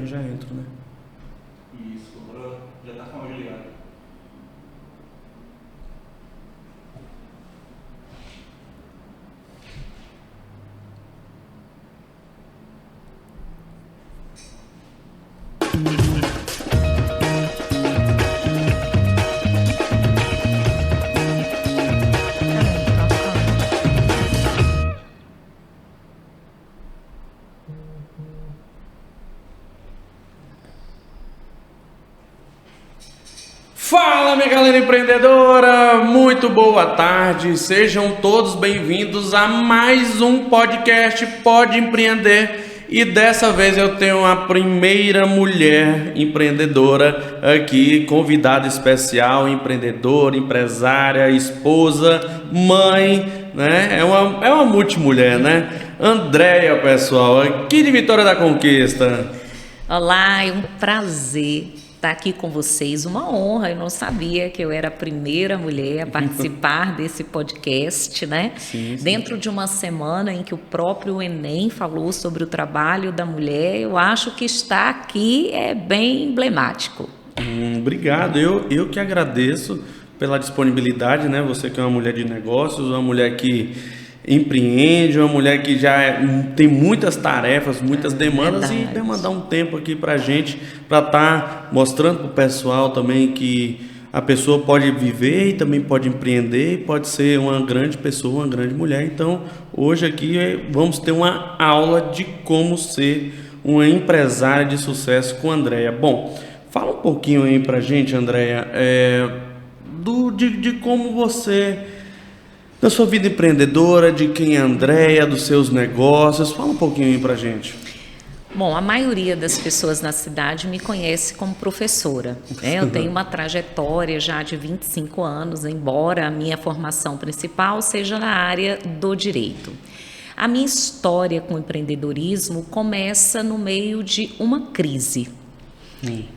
Já entro, né? Isso, agora já tá com a áudio ligado. Fala, minha galera empreendedora! Muito boa tarde, sejam todos bem-vindos a mais um podcast Pode Empreender. E dessa vez eu tenho a primeira mulher empreendedora aqui, convidada especial, empreendedora, empresária, esposa, mãe, né? É uma multimulher, né? Andréia, pessoal, aqui de Vitória da Conquista. Olá, é um prazer estar aqui com vocês, uma honra. Eu não sabia que eu era a primeira mulher a participar desse podcast, né? Sim. Dentro de uma semana em que o próprio Enem falou sobre o trabalho da mulher, eu acho que estar aqui é bem emblemático. Obrigado, eu que agradeço pela disponibilidade, né? Você que é uma mulher de negócios, uma mulher que empreende, uma mulher que já tem muitas tarefas, muitas demandas verdade. e demandar um tempo aqui pra gente, para estar mostrando pro pessoal também que a pessoa pode viver e também pode empreender, e pode ser uma grande pessoa, uma grande mulher. Então, hoje aqui vamos ter uma aula de como ser uma empresária de sucesso com a Andréia. Bom, fala um pouquinho aí pra gente, Andréia, de como você, da sua vida empreendedora, de quem é a Andréia, dos seus negócios. Fala um pouquinho aí pra gente. Bom, a maioria das pessoas na cidade me conhece como professora, né? Eu tenho uma trajetória já de 25 anos, embora a minha formação principal seja na área do direito. A minha história com o empreendedorismo começa no meio de uma crise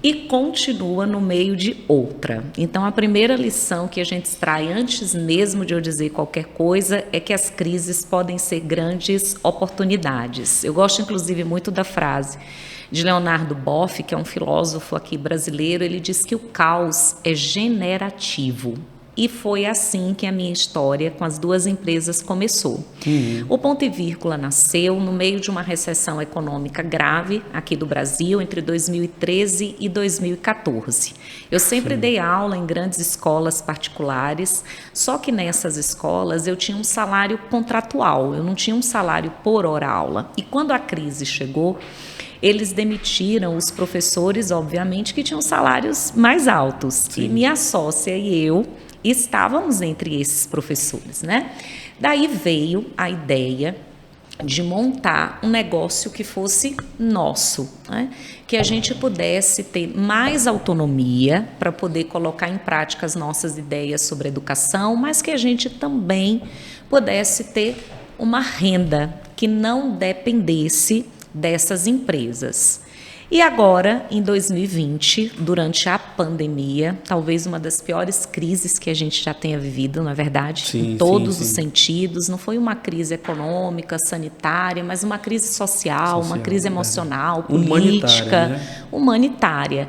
e continua no meio de outra. Então, a primeira lição que a gente extrai, antes mesmo de eu dizer qualquer coisa, é que as crises podem ser grandes oportunidades. Eu gosto, inclusive, muito da frase de Leonardo Boff, que é um filósofo aqui brasileiro. Ele diz que o caos é generativo. E foi assim que a minha história com as duas empresas começou. O Ponto e Vírgula nasceu no meio de uma recessão econômica grave aqui do Brasil entre 2013 e 2014. Eu sempre dei aula em grandes escolas particulares, só que nessas escolas eu tinha um salário contratual, eu não tinha um salário por hora aula. E quando a crise chegou, eles demitiram os professores, obviamente, que tinham salários mais altos. Sim. E minha sócia e eu estávamos entre esses professores, né? Daí veio a ideia de montar um negócio que fosse nosso, né? Que a gente pudesse ter mais autonomia para poder colocar em prática as nossas ideias sobre educação, mas que a gente também pudesse ter uma renda que não dependesse dessas empresas. E agora, em 2020, durante a pandemia, talvez uma das piores crises que a gente já tenha vivido, na verdade, Sim, em todos sim, os sim. sentidos, não foi uma crise econômica, sanitária, mas uma crise social, uma crise emocional, política, humanitária.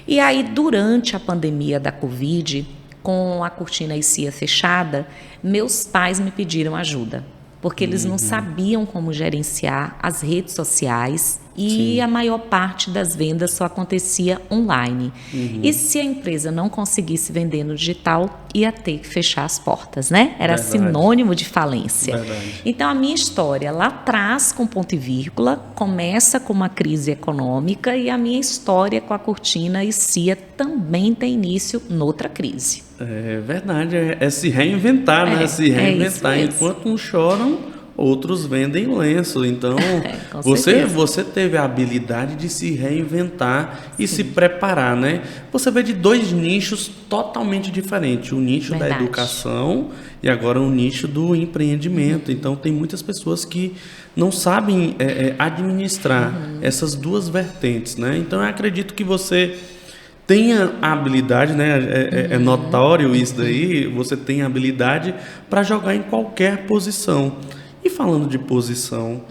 E aí, durante a pandemia da Covid, com a cortina ICEA fechada, meus pais me pediram ajuda, porque eles não sabiam como gerenciar as redes sociais e a maior parte das vendas só acontecia online. E se a empresa não conseguisse vender no digital, ia ter que fechar as portas, né? Era Verdade. sinônimo de falência. Verdade. Então, a minha história lá atrás, com ponto e vírgula, começa com uma crise econômica, e a minha história com a cortina ICEA também tem início noutra crise. É verdade, é se reinventar, né? Se reinventar. isso mesmo. Enquanto uns choram, outros vendem lenço. Então, Com você certeza. teve a habilidade de se reinventar e se preparar, né? Você veio de dois nichos totalmente diferentes. O nicho da Verdade. educação e agora o nicho do empreendimento. Então, tem muitas pessoas que não sabem administrar essas duas vertentes, né? Então, eu acredito que você tenha a habilidade, né? É notório isso daí. Você tem a habilidade para jogar em qualquer posição. E falando de posição,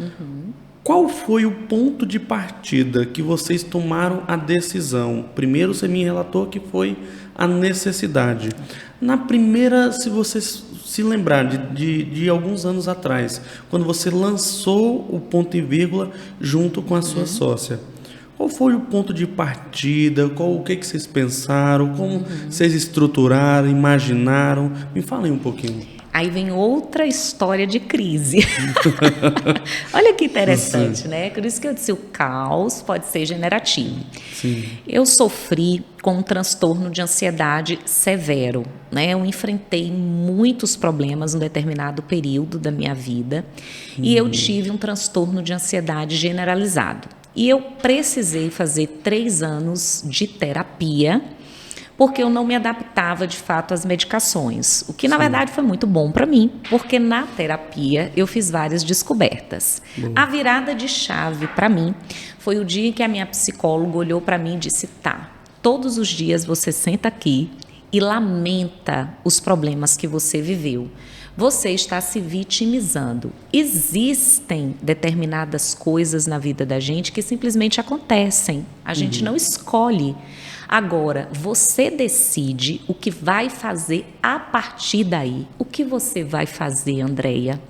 Qual foi o ponto de partida que vocês tomaram a decisão? Primeiro você me relatou que foi a necessidade. Na primeira, se você se lembrar de alguns anos atrás, quando você lançou o Ponto e Vírgula junto com a sua sócia, qual foi o ponto de partida? O que vocês pensaram? Como vocês estruturaram, imaginaram? Me falem um pouquinho. Aí vem outra história de crise. Olha que interessante, né? Por isso que eu disse, o caos pode ser generativo. Sim. Eu sofri com um transtorno de ansiedade severo, né? Eu enfrentei muitos problemas em um determinado período da minha vida e eu tive um transtorno de ansiedade generalizado. E eu precisei fazer 3 anos de terapia, porque eu não me adaptava de fato às medicações, o que na verdade foi muito bom para mim, porque na terapia eu fiz várias descobertas. A virada de chave para mim foi o dia em que a minha psicóloga olhou para mim e disse: tá, todos os dias você senta aqui e lamenta os problemas que você viveu. Você está se vitimizando. Existem determinadas coisas na vida da gente que simplesmente acontecem. A gente não escolhe. Agora, você decide o que vai fazer a partir daí. O que você vai fazer, Andréia?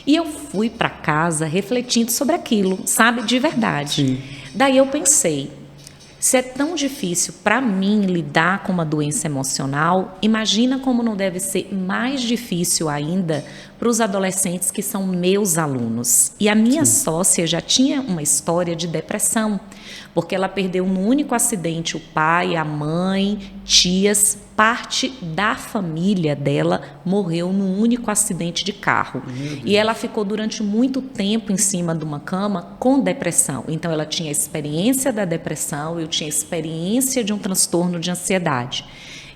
E eu fui para casa refletindo sobre aquilo, sabe, de verdade. Sim. Daí eu pensei, se é tão difícil para mim lidar com uma doença emocional, imagina como não deve ser mais difícil ainda para os adolescentes que são meus alunos. E a minha sócia já tinha uma história de depressão, porque ela perdeu no único acidente o pai, a mãe, tias, parte da família dela morreu num único acidente de carro. E ela ficou durante muito tempo em cima de uma cama com depressão. Então ela tinha a experiência da depressão, eu tinha a experiência de um transtorno de ansiedade.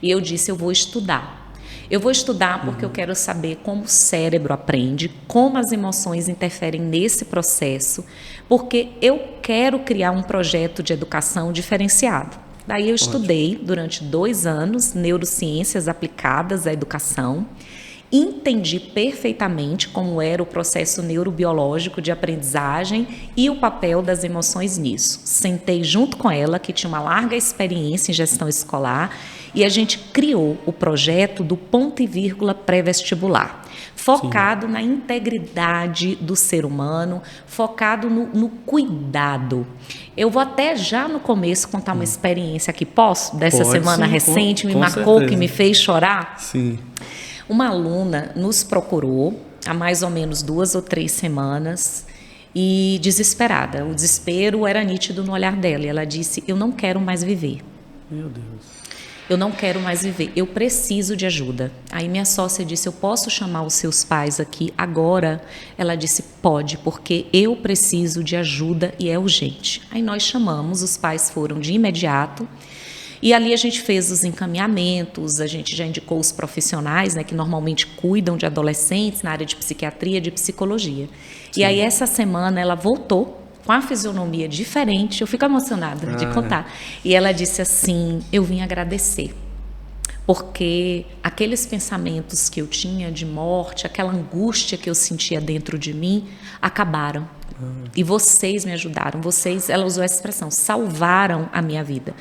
E eu disse, eu vou estudar. Eu vou estudar porque eu quero saber como o cérebro aprende, como as emoções interferem nesse processo, porque eu quero criar um projeto de educação diferenciado. Daí eu estudei durante 2 anos neurociências aplicadas à educação, entendi perfeitamente como era o processo neurobiológico de aprendizagem e o papel das emoções nisso. Sentei junto com ela, que tinha uma larga experiência em gestão escolar, e a gente criou o projeto do Ponto e Vírgula pré-vestibular, focado na integridade do ser humano, focado no cuidado. Eu vou até já no começo contar uma experiência aqui, posso? Dessa semana recente, me marcou, certeza, que me fez chorar. Sim. Uma aluna nos procurou há mais ou menos 2 ou 3 semanas e desesperada. O desespero era nítido no olhar dela. E ela disse, eu não quero mais viver. Meu Deus. Eu não quero mais viver, eu preciso de ajuda. Aí minha sócia disse, eu posso chamar os seus pais aqui agora? Ela disse, pode, porque eu preciso de ajuda e é urgente. Aí nós chamamos, os pais foram de imediato. E ali a gente fez os encaminhamentos, a gente já indicou os profissionais, né, que normalmente cuidam de adolescentes na área de psiquiatria, de psicologia. Sim. E aí essa semana ela voltou com a fisionomia diferente, eu fico emocionada de contar. E ela disse assim, eu vim agradecer, porque aqueles pensamentos que eu tinha de morte, aquela angústia que eu sentia dentro de mim, acabaram. E vocês me ajudaram, vocês, ela usou essa expressão, salvaram a minha vida.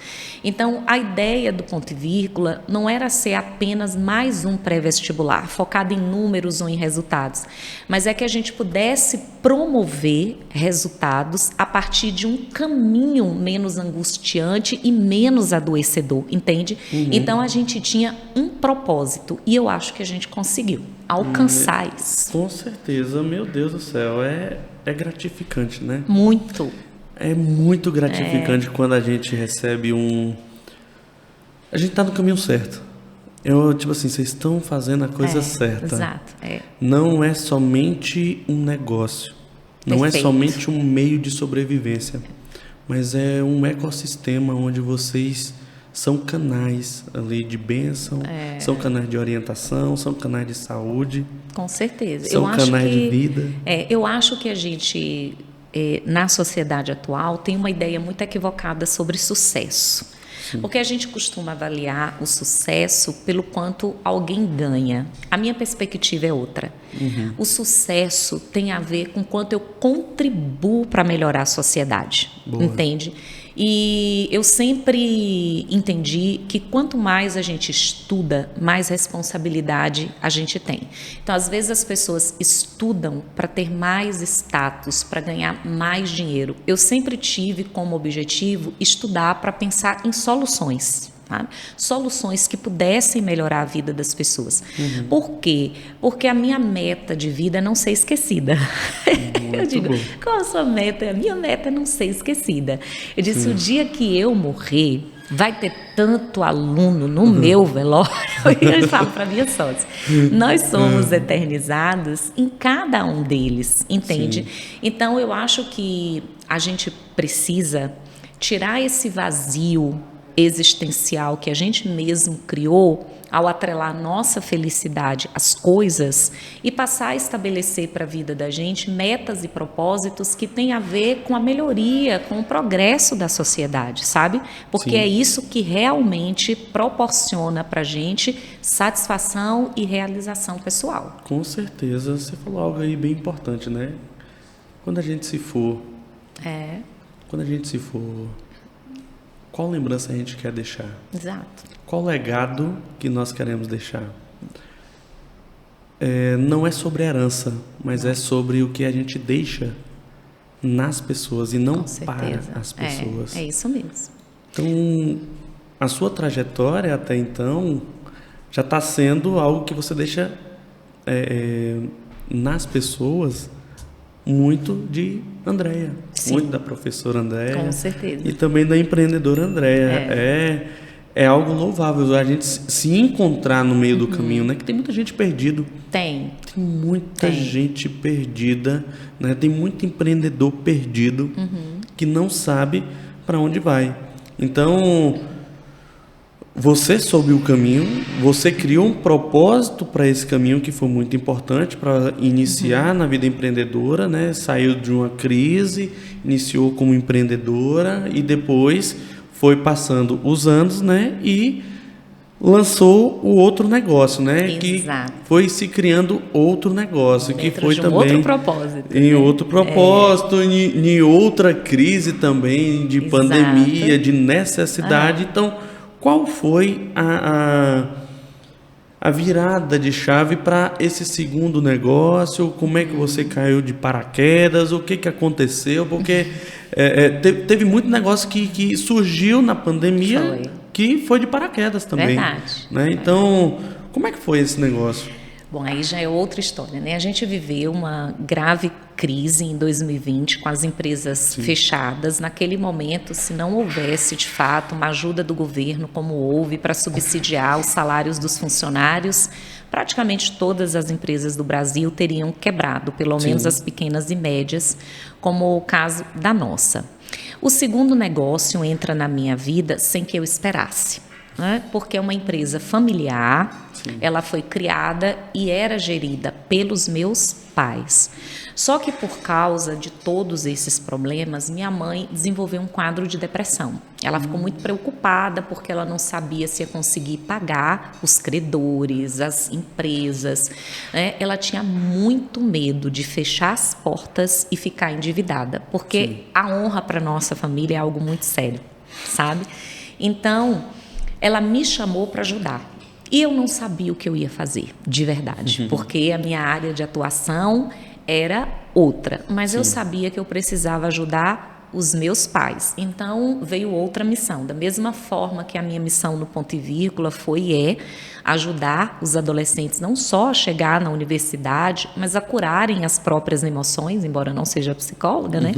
Então, a ideia do Ponto e Vírgula não era ser apenas mais um pré-vestibular, focado em números ou em resultados, mas é que a gente pudesse promover resultados a partir de um caminho menos angustiante e menos adoecedor, entende? Então, a gente tinha um propósito e eu acho que a gente conseguiu alcançar isso. Com certeza, meu Deus do céu, é gratificante, né? Muito. É muito gratificante quando a gente recebe a gente tá no caminho certo. Tipo assim, vocês estão fazendo a coisa certa. Exato. Não é somente um negócio. Não é somente um meio de sobrevivência. Mas é um ecossistema onde vocês são canais ali de bênção, são canais de orientação, são canais de saúde. Com certeza. São canais de vida. Eu acho que a gente na sociedade atual, tem uma ideia muito equivocada sobre sucesso. Porque a gente costuma avaliar o sucesso pelo quanto alguém ganha. A minha perspectiva é outra. O sucesso tem a ver com quanto eu contribuo para melhorar a sociedade. Boa. Entende? E eu sempre entendi que quanto mais a gente estuda, mais responsabilidade a gente tem. Então, às vezes as pessoas estudam para ter mais status, para ganhar mais dinheiro. Eu sempre tive como objetivo estudar para pensar em soluções. Sabe? Soluções que pudessem melhorar a vida das pessoas. Por quê? Porque a minha meta de vida é não ser esquecida. Eu digo, qual a sua meta? A minha meta é não ser esquecida. Eu disse, o dia que eu morrer, vai ter tanto aluno no meu velório. Eu falo para minha sócia, nós somos eternizados em cada um deles, entende? Sim. Então, eu acho que a gente precisa tirar esse vazio existencial que a gente mesmo criou ao atrelar nossa felicidade às coisas e passar a estabelecer para a vida da gente metas e propósitos que têm a ver com a melhoria, com o progresso da sociedade, sabe? Porque é isso que realmente proporciona para a gente satisfação e realização pessoal. Com certeza, você falou algo aí bem importante, né? Quando a gente se for... Qual lembrança a gente quer deixar? Exato. Qual legado que nós queremos deixar? Não é sobre herança, mas é sobre o que a gente deixa nas pessoas e não para as pessoas. É isso mesmo. Então, a sua trajetória até então já está sendo algo que você deixa nas pessoas muito de Andréia, muito da professora Andréia. Com certeza. E também da empreendedora Andréia. É algo louvável a gente se encontrar no meio do caminho, né? Que tem muita gente perdida. Tem muita gente perdida, né? Tem muito empreendedor perdido que não sabe para onde vai. Então, você soube o caminho, você criou um propósito para esse caminho que foi muito importante para iniciar na vida empreendedora, né? Saiu de uma crise, iniciou como empreendedora e depois foi passando os anos, né? E lançou o outro negócio, né? Exato. Que foi se criando outro negócio, que foi de um também outro propósito, em outro propósito, em outra crise também de pandemia, de necessidade. Então, qual foi a virada de chave para esse segundo negócio? Como é que você caiu de paraquedas? O que aconteceu? Porque teve muito negócio que surgiu na pandemia que foi de paraquedas também. Verdade. Né? Então, como é que foi esse negócio? Bom, aí já é outra história, né? A gente viveu uma grave crise em 2020 com as empresas fechadas. Naquele momento, se não houvesse, de fato, uma ajuda do governo, como houve, para subsidiar os salários dos funcionários, praticamente todas as empresas do Brasil teriam quebrado, pelo menos as pequenas e médias, como o caso da nossa. O segundo negócio entra na minha vida sem que eu esperasse. Porque é uma empresa familiar, ela foi criada e era gerida pelos meus pais. Só que por causa de todos esses problemas, minha mãe desenvolveu um quadro de depressão. Ela ficou muito preocupada porque ela não sabia se ia conseguir pagar os credores, as empresas. Ela tinha muito medo de fechar as portas e ficar endividada, porque a honra para nossa família é algo muito sério, sabe? Então, ela me chamou para ajudar. E eu não sabia o que eu ia fazer, de verdade, porque a minha área de atuação era outra. Mas eu sabia que eu precisava ajudar os meus pais. Então, veio outra missão. Da mesma forma que a minha missão no Ponto e Vírgula foi e é ajudar os adolescentes não só a chegar na universidade, mas a curarem as próprias emoções, embora eu não seja psicóloga, né?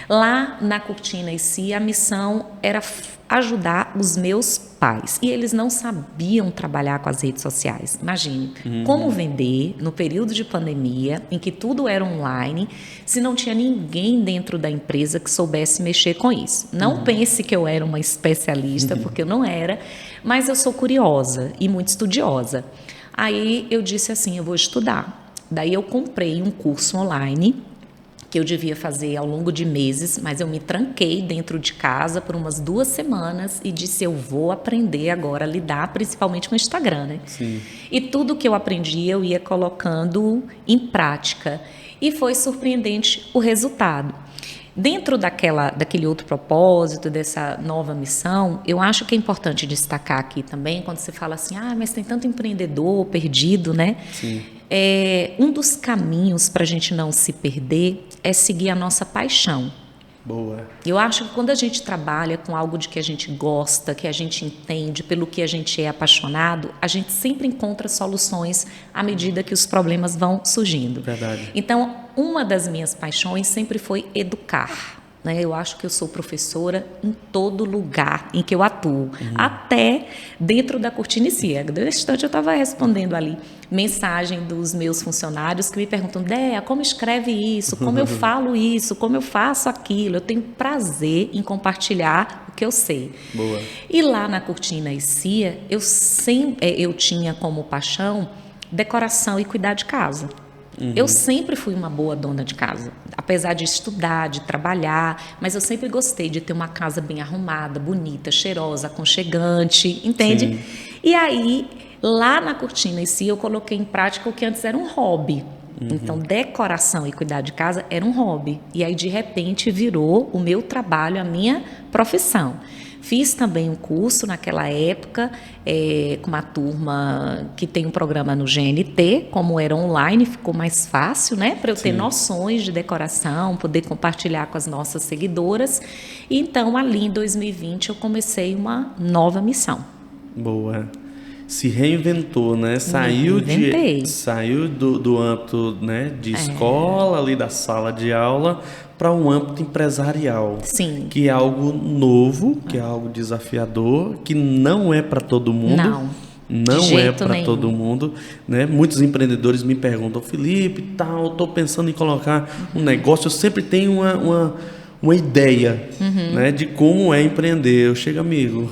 Lá na Cortina e Si, a missão era ajudar os meus pais. E eles não sabiam trabalhar com as redes sociais. Imagine, como vender no período de pandemia, em que tudo era online, se não tinha ninguém dentro da empresa que soubesse mexer com isso. Não pense que eu era uma especialista, porque eu não era, mas eu sou curiosa e muito estudiosa. Aí eu disse assim, eu vou estudar. Daí eu comprei um curso online que eu devia fazer ao longo de meses, mas eu me tranquei dentro de casa por umas 2 semanas e disse, eu vou aprender agora a lidar, principalmente com o Instagram, né? Sim. E tudo que eu aprendi, eu ia colocando em prática. E foi surpreendente o resultado. Dentro daquele outro propósito, dessa nova missão, eu acho que é importante destacar aqui também, quando você fala assim, mas tem tanto empreendedor perdido, né? Sim. Um dos caminhos para a gente não se perder é seguir a nossa paixão. Boa. Eu acho que quando a gente trabalha com algo de que a gente gosta, que a gente entende, pelo que a gente é apaixonado, a gente sempre encontra soluções à medida que os problemas vão surgindo. Verdade. Então, uma das minhas paixões sempre foi educar. Né? Eu acho que eu sou professora em todo lugar em que eu atuo, até dentro da Cortina e Cia. Nesse instante eu estava respondendo ali mensagem dos meus funcionários que me perguntam, Déa, como escreve isso, como eu falo isso, como eu faço aquilo. Eu tenho prazer em compartilhar o que eu sei. Boa. E lá na Cortina e Cia, eu tinha como paixão decoração e cuidar de casa. Eu sempre fui uma boa dona de casa, apesar de estudar, de trabalhar, mas eu sempre gostei de ter uma casa bem arrumada, bonita, cheirosa, aconchegante, entende? Sim. E aí, lá na Cortina e Cia, eu coloquei em prática o que antes era um hobby. Então, decoração e cuidar de casa era um hobby. E aí, de repente, virou o meu trabalho, a minha profissão. Fiz também um curso naquela época com uma turma que tem um programa no GNT, como era online, ficou mais fácil, né? Para eu ter noções de decoração, poder compartilhar com as nossas seguidoras. E então, ali em 2020, eu comecei uma nova missão. Boa. Se reinventou, né? Saiu do âmbito, né, de escola, ali da sala de aula, para um âmbito empresarial. Sim. Que é algo novo, que é algo desafiador, que não é para todo mundo. Não é para todo mundo, né? Muitos empreendedores me perguntam, Felipe, eu estou pensando em colocar um negócio, eu sempre tenho uma ideia, né, de como é empreender. Eu chego, amigo,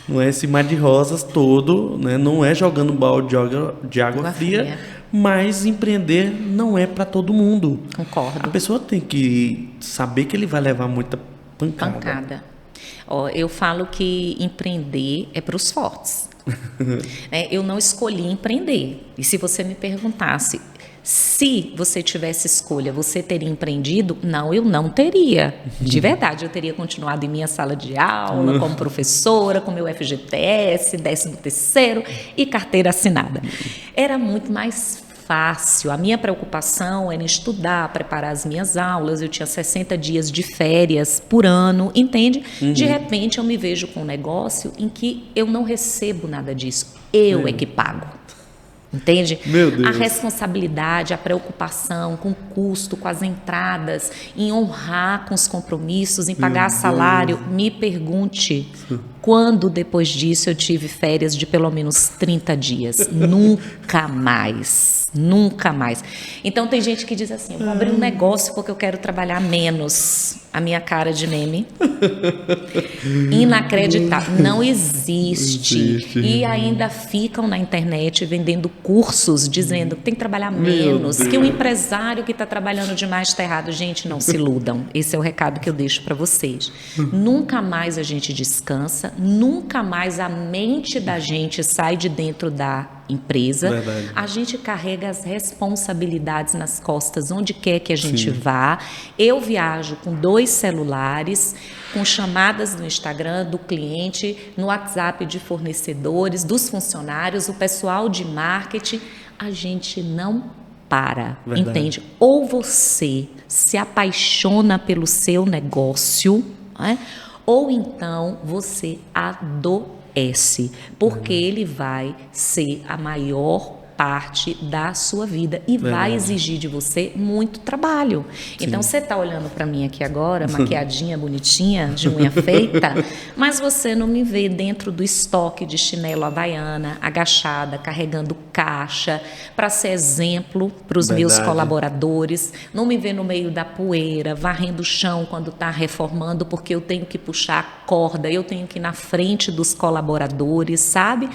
não é esse mar de rosas todo, né? Não é jogando balde de água fria, mas empreender não é para todo mundo. Concordo. A pessoa tem que saber que ele vai levar muita pancada. Eu falo que empreender é para os fortes. Eu não escolhi empreender. E se você me perguntasse, se você tivesse escolha, você teria empreendido? Não, eu não teria. De verdade, eu teria continuado em minha sala de aula, como professora, com meu FGTS, 13º e carteira assinada. Era muito mais fácil. A minha preocupação era em estudar, preparar as minhas aulas. Eu tinha 60 dias de férias por ano, entende? De repente, eu me vejo com um negócio em que eu não recebo nada disso. Eu é que pago. Entende? Meu Deus. A responsabilidade, a preocupação com o custo, com as entradas, em honrar com os compromissos, em pagar salário. Me pergunte quando depois disso eu tive férias de pelo menos 30 dias. Nunca mais. Nunca mais. Então tem gente que diz assim, eu vou abrir um negócio porque eu quero trabalhar menos. A minha cara de meme. Inacreditável. Não existe. E ainda ficam na internet vendendo cursos, dizendo que tem que trabalhar menos, que o empresário que está trabalhando demais está errado. Gente, não se iludam. Esse é o recado que eu deixo para vocês. Nunca mais a gente descansa, nunca mais a mente da gente sai de dentro da empresa. Verdade. A gente carrega as responsabilidades nas costas onde quer que a gente vá. Eu viajo com 2 celulares, com chamadas no Instagram do cliente, no WhatsApp de fornecedores, dos funcionários, o pessoal de marketing. A gente não para, entende? Ou você se apaixona pelo seu negócio, ou então você adoece, porque ele vai ser a maior parte da sua vida e vai exigir de você muito trabalho. Então, você está olhando para mim aqui agora, maquiadinha, bonitinha, de unha feita, mas você não me vê dentro do estoque de chinelo havaiana, agachada, carregando caixa, para ser exemplo para os meus colaboradores, não me vê no meio da poeira, varrendo o chão quando está reformando, porque eu tenho que puxar acorda, eu tenho que ir na frente dos colaboradores, sabe?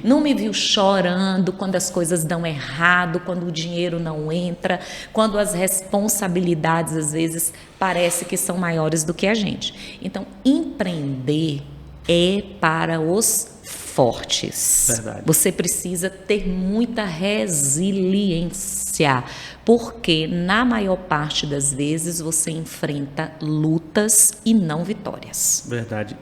Não me viu chorando quando as coisas dão errado, quando o dinheiro não entra, quando as responsabilidades às vezes parece que são maiores do que a gente. Então, empreender é para os fortes. Verdade. Você precisa ter muita resiliência, porque na maior parte das vezes você enfrenta lutas e não vitórias. Verdade.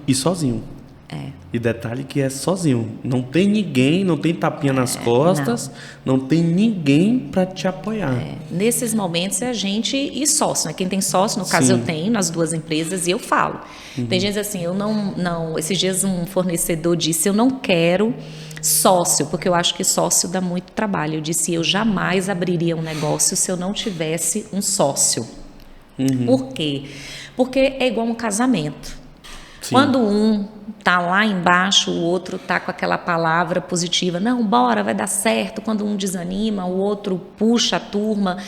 E sozinho. É. E detalhe que é sozinho. Não tem ninguém, não tem tapinha nas costas, não tem ninguém para te apoiar. Nesses momentos é a gente e sócio, né? Quem tem sócio, no caso Sim. eu tenho nas duas empresas e eu falo. Tem gente assim, eu não. Esses dias um fornecedor disse, eu não quero sócio, porque eu acho que sócio dá muito trabalho. Eu disse, eu jamais abriria um negócio se eu não tivesse um sócio. Por quê? Porque é igual um casamento. Sim. Quando um tá lá embaixo, o outro tá com aquela palavra positiva, não, bora, vai dar certo. Quando um desanima, o outro puxa a turma.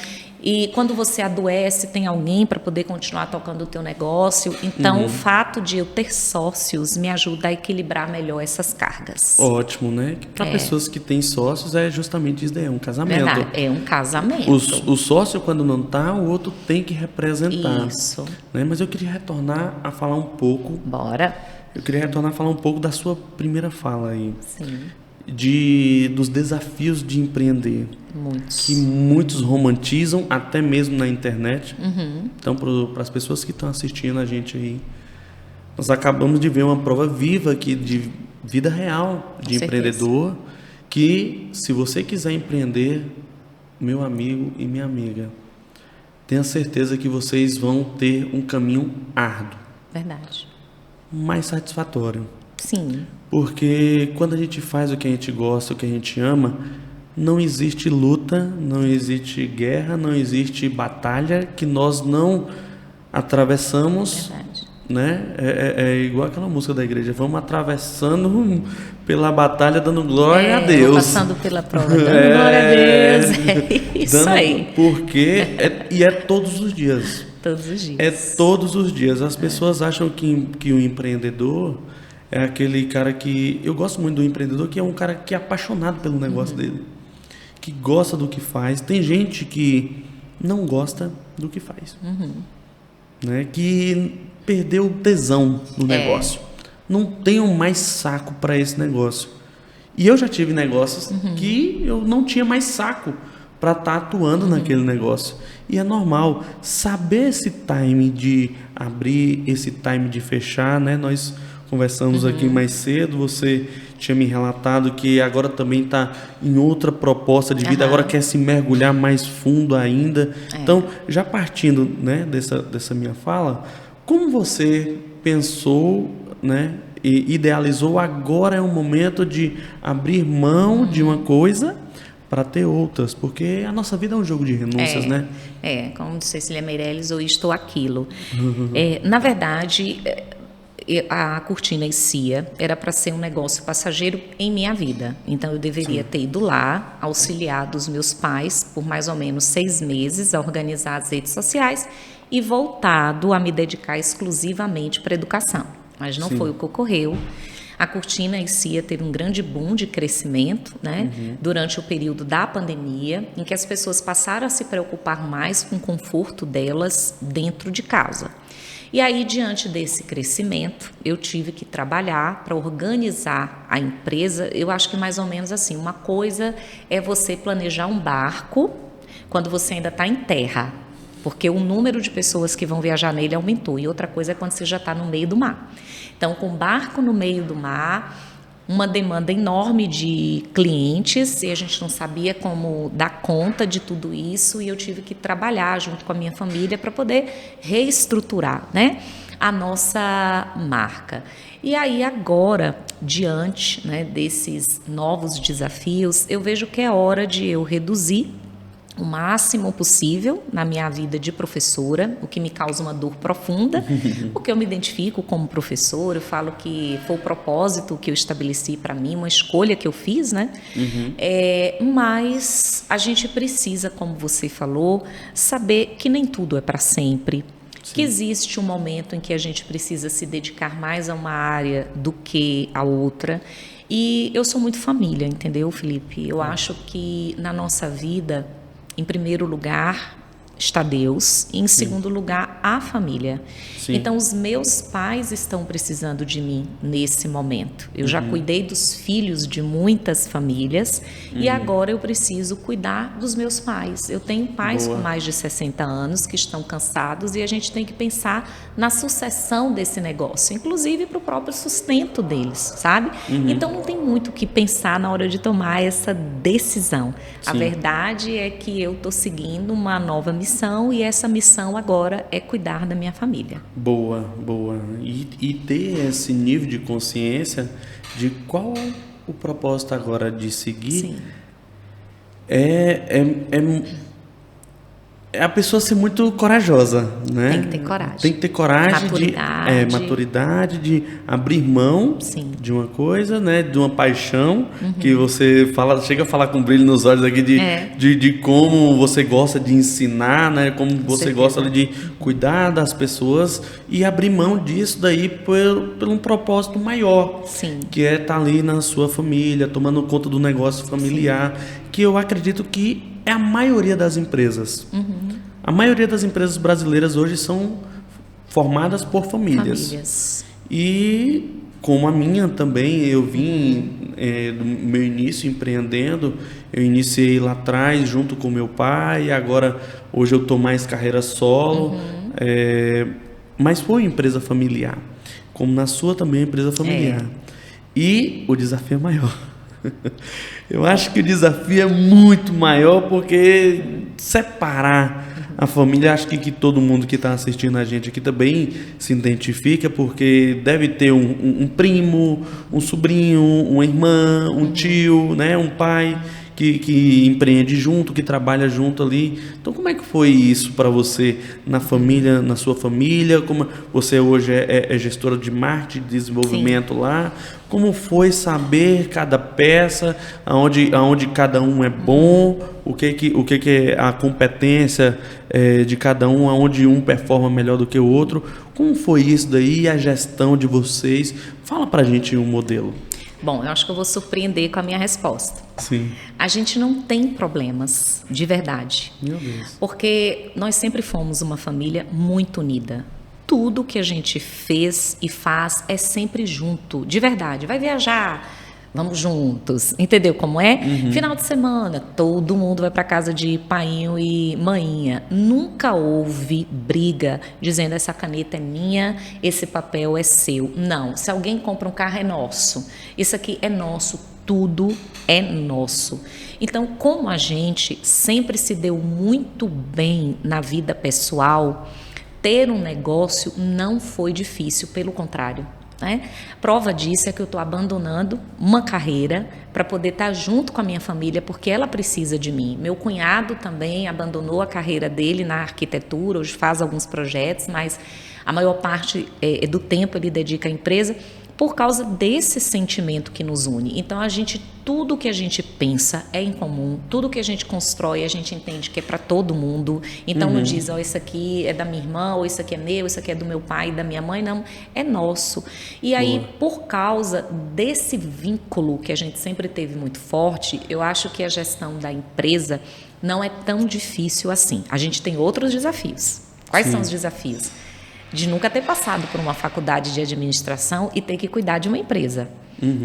E quando você adoece, tem alguém para poder continuar tocando o teu negócio. Então, o fato de eu ter sócios me ajuda a equilibrar melhor essas cargas. Ótimo, né? Para pessoas que têm sócios é justamente isso daí, é um casamento. Verdade, é um casamento. O sócio, quando não tá, o outro tem que representar. Isso. Né? Mas eu queria retornar a falar um pouco. Bora. Eu queria retornar a falar um pouco da sua primeira fala aí. Sim. Dos desafios de empreender. Muitos. Que muitos romantizam, até mesmo na internet. Então, para as pessoas que estão assistindo a gente aí, nós acabamos de ver uma prova viva aqui de vida real de empreendedor, que se você quiser empreender, meu amigo e minha amiga, tenha certeza que vocês vão ter um caminho árduo, Verdade. mais satisfatório. Sim. Porque quando a gente faz o que a gente gosta, o que a gente ama, não existe luta, não existe guerra, não existe batalha que nós não atravessamos. Verdade. Né? É igual aquela música da igreja, vamos atravessando pela batalha, dando glória a Deus. Passando pela prova, dando glória a Deus. É isso aí. Porque é todos os dias. Todos os dias. É todos os dias. As pessoas acham que o empreendedor é aquele cara que... Eu gosto muito do empreendedor, que é um cara que é apaixonado pelo negócio dele. Que gosta do que faz. Tem gente que não gosta do que faz. Né? Que perdeu o tesão no negócio. Não tenho mais saco para esse negócio. E eu já tive negócios que eu não tinha mais saco para estar atuando naquele negócio. E é normal saber esse time de abrir, esse time de fechar, né? Nós conversamos aqui mais cedo, você tinha me relatado que agora também está em outra proposta de vida, agora quer se mergulhar mais fundo ainda. Então, já partindo, né, dessa minha fala, como você pensou, né, e idealizou, agora é o momento de abrir mão de uma coisa para ter outras, porque a nossa vida é um jogo de renúncias, né? Como disse Cecília Meirelles, ou isto ou aquilo. Na verdade, a Cortina e Cia era para ser um negócio passageiro em minha vida. Então, eu deveria ter ido lá, auxiliado os meus pais por mais ou menos 6 meses a organizar as redes sociais e voltado a me dedicar exclusivamente para a educação. Mas não foi o que ocorreu. A Cortina e Cia teve um grande boom de crescimento, né? Durante o período da pandemia, em que as pessoas passaram a se preocupar mais com o conforto delas dentro de casa. E aí, diante desse crescimento, eu tive que trabalhar para organizar a empresa. Eu acho que mais ou menos assim, uma coisa é você planejar um barco quando você ainda está em terra, porque o número de pessoas que vão viajar nele aumentou. E outra coisa é quando você já está no meio do mar. Então, com o barco no meio do mar, uma demanda enorme de clientes, e a gente não sabia como dar conta de tudo isso, e eu tive que trabalhar junto com a minha família para poder reestruturar, né, a nossa marca. E aí agora, diante, né, desses novos desafios, eu vejo que é hora de eu reduzir o máximo possível na minha vida de professora, o que me causa uma dor profunda, porque eu me identifico como professora, eu falo que foi o propósito que eu estabeleci para mim, uma escolha que eu fiz, né? Mas a gente precisa, como você falou, saber que nem tudo é para sempre. que existe um momento em que a gente precisa se dedicar mais a uma área do que a outra. E eu sou muito família, entendeu, Felipe? Eu acho que na nossa vida, em primeiro lugar, está Deus e em segundo lugar a família. Sim. Então os meus pais estão precisando de mim nesse momento. Eu já cuidei dos filhos de muitas famílias e agora eu preciso cuidar dos meus pais. Eu tenho pais Boa. com mais de 60 anos que estão cansados e a gente tem que pensar na sucessão desse negócio, inclusive para o próprio sustento deles, sabe? Então não tem muito o que pensar na hora de tomar essa decisão. A Sim. verdade é que eu estou seguindo uma nova missão e essa missão agora é cuidar da minha família. Boa, boa. E ter esse nível de consciência de qual o propósito agora de seguir Sim. é a pessoa ser muito corajosa, né? Tem que ter coragem. Tem que ter coragem Maturidade. de maturidade, de abrir mão Sim. de uma coisa, né? De uma paixão que você fala, chega a falar com brilho nos olhos aqui de como você gosta de ensinar, né? Como você certeza. gosta de cuidar das pessoas e abrir mão disso daí por um propósito maior. Sim. Que é estar ali na sua família, tomando conta do negócio familiar, que eu acredito que é a maioria das empresas. A maioria das empresas brasileiras hoje são formadas por famílias. E como a minha também, eu vim do meu início empreendendo, eu iniciei lá atrás junto com meu pai, agora hoje eu estou mais carreira solo, mas foi empresa familiar, como na sua também é empresa familiar. E o desafio é maior. Eu acho que o desafio é muito maior porque separar a família, acho que todo mundo que está assistindo a gente aqui também se identifica, porque deve ter um primo, um sobrinho, uma irmã, um tio, né, um pai que empreende junto, que trabalha junto ali. Então, como é que foi isso para você na família, na sua família? Como você hoje é gestora de marketing, de desenvolvimento lá? Como foi saber cada peça, aonde cada um é bom, o que é a competência de cada um, aonde um performa melhor do que o outro? Como foi isso daí, a gestão de vocês? Fala pra gente um modelo. Bom, eu acho que eu vou surpreender com a minha resposta. Sim. A gente não tem problemas, de verdade. Meu Deus. Porque nós sempre fomos uma família muito unida. Tudo que a gente fez e faz é sempre junto, de verdade. Vai viajar, vamos juntos, entendeu como é? Final de semana, todo mundo vai para casa de painho e maninha. Nunca houve briga dizendo essa caneta é minha, esse papel é seu. Não, se alguém compra um carro é nosso, isso aqui é nosso, tudo é nosso. Então, como a gente sempre se deu muito bem na vida pessoal, ter um negócio não foi difícil, pelo contrário. Né? Prova disso é que eu estou abandonando uma carreira para poder estar junto com a minha família, porque ela precisa de mim. Meu cunhado também abandonou a carreira dele na arquitetura, hoje faz alguns projetos, mas a maior parte do tempo ele dedica à empresa por causa desse sentimento que nos une. Então, tudo que a gente pensa é em comum, tudo que a gente constrói, a gente entende que é para todo mundo. Então, não diz, isso aqui é da minha irmã, ou isso aqui é meu, isso aqui é do meu pai e da minha mãe, não, é nosso. E aí, por causa desse vínculo que a gente sempre teve muito forte, eu acho que a gestão da empresa não é tão difícil assim. A gente tem outros desafios. Quais são os desafios? De nunca ter passado por uma faculdade de administração e ter que cuidar de uma empresa.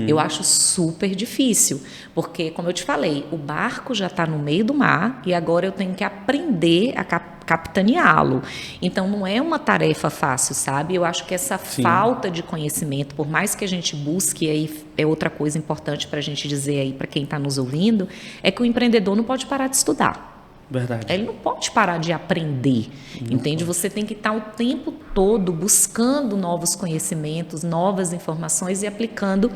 Eu acho super difícil, porque, como eu te falei, o barco já está no meio do mar e agora eu tenho que aprender a capitaneá-lo. Então, não é uma tarefa fácil, sabe? Eu acho que essa falta de conhecimento, por mais que a gente busque, aí é outra coisa importante para a gente dizer aí para quem está nos ouvindo, é que o empreendedor não pode parar de estudar. Verdade. Ele não pode parar de aprender, entende? Você tem que estar o tempo todo buscando novos conhecimentos, novas informações e aplicando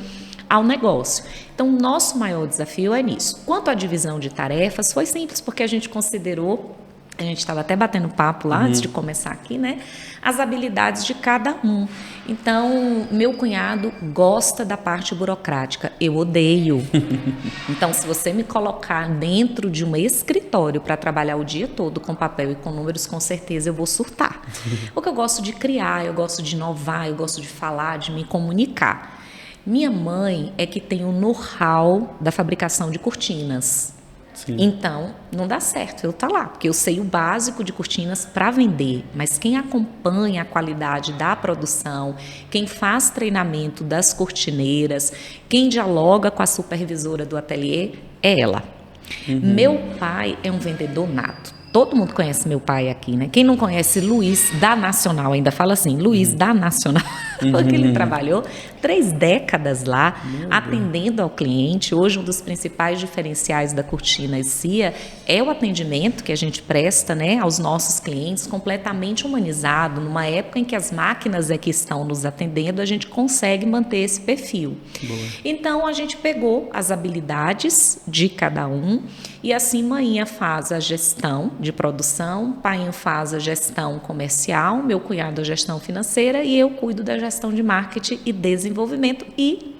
ao negócio. Então, o nosso maior desafio é nisso. Quanto à divisão de tarefas, foi simples, porque a gente considerou a gente estava até batendo papo lá antes de começar aqui, né? As habilidades de cada um. Então, meu cunhado gosta da parte burocrática, eu odeio. Então, se você me colocar dentro de um escritório para trabalhar o dia todo com papel e com números, com certeza eu vou surtar. Porque eu gosto de criar, eu gosto de inovar, eu gosto de falar, de me comunicar. Minha mãe é que tem o know-how da fabricação de cortinas. Sim. Então, não dá certo eu estar lá, porque eu sei o básico de cortinas para vender, mas quem acompanha a qualidade da produção, quem faz treinamento das cortineiras, quem dialoga com a supervisora do ateliê, é ela. Meu pai é um vendedor nato. Todo mundo conhece meu pai aqui, né? Quem não conhece Luiz da Nacional, ainda fala assim, Luiz da Nacional, porque ele trabalhou 3 décadas lá, atendendo ao cliente. Hoje, um dos principais diferenciais da Cortinas CIA é o atendimento que a gente presta, né, aos nossos clientes, completamente humanizado. Numa época em que as máquinas é que estão nos atendendo, a gente consegue manter esse perfil. Boa. Então, a gente pegou as habilidades de cada um e assim, Mainha faz a gestão de produção, Painho faz a gestão comercial, meu cunhado a gestão financeira e eu cuido da gestão de marketing e desenvolvimento, e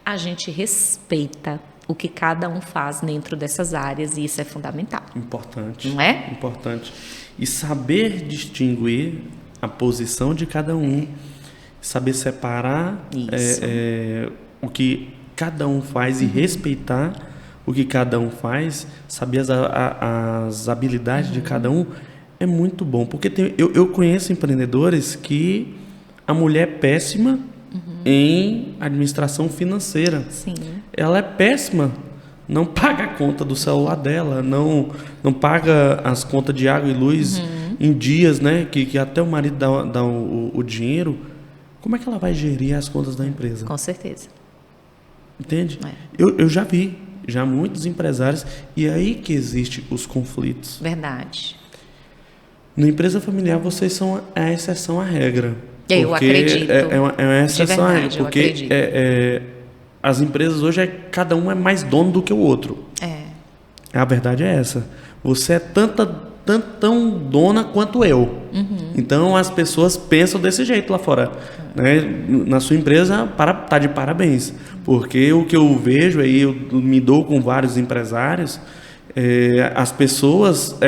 a gente respeita o que cada um faz dentro dessas áreas e isso é fundamental. Importante. Não é? Importante. E saber distinguir a posição de cada um, saber separar o que cada um faz e respeitar o que cada um faz, saber as habilidades de cada um, é muito bom. Porque eu conheço empreendedores que a mulher é péssima em administração financeira. Sim. Ela é péssima, não paga a conta do celular dela, não paga as contas de água e luz em dias, né, que até o marido dá o dinheiro. Como é que ela vai gerir as contas da empresa? Com certeza. Entende? Eu já vi muitos empresários, e aí que existem os conflitos. Verdade. Na empresa familiar, vocês são a exceção à regra. Eu acredito. É uma exceção à regra. Porque as empresas hoje, cada um é mais dono do que o outro. A verdade é essa. Você é tão dona quanto eu. Então, as pessoas pensam desse jeito lá fora. Né? Na sua empresa, tá de parabéns. Porque o que eu vejo aí, eu me dou com vários empresários, as pessoas,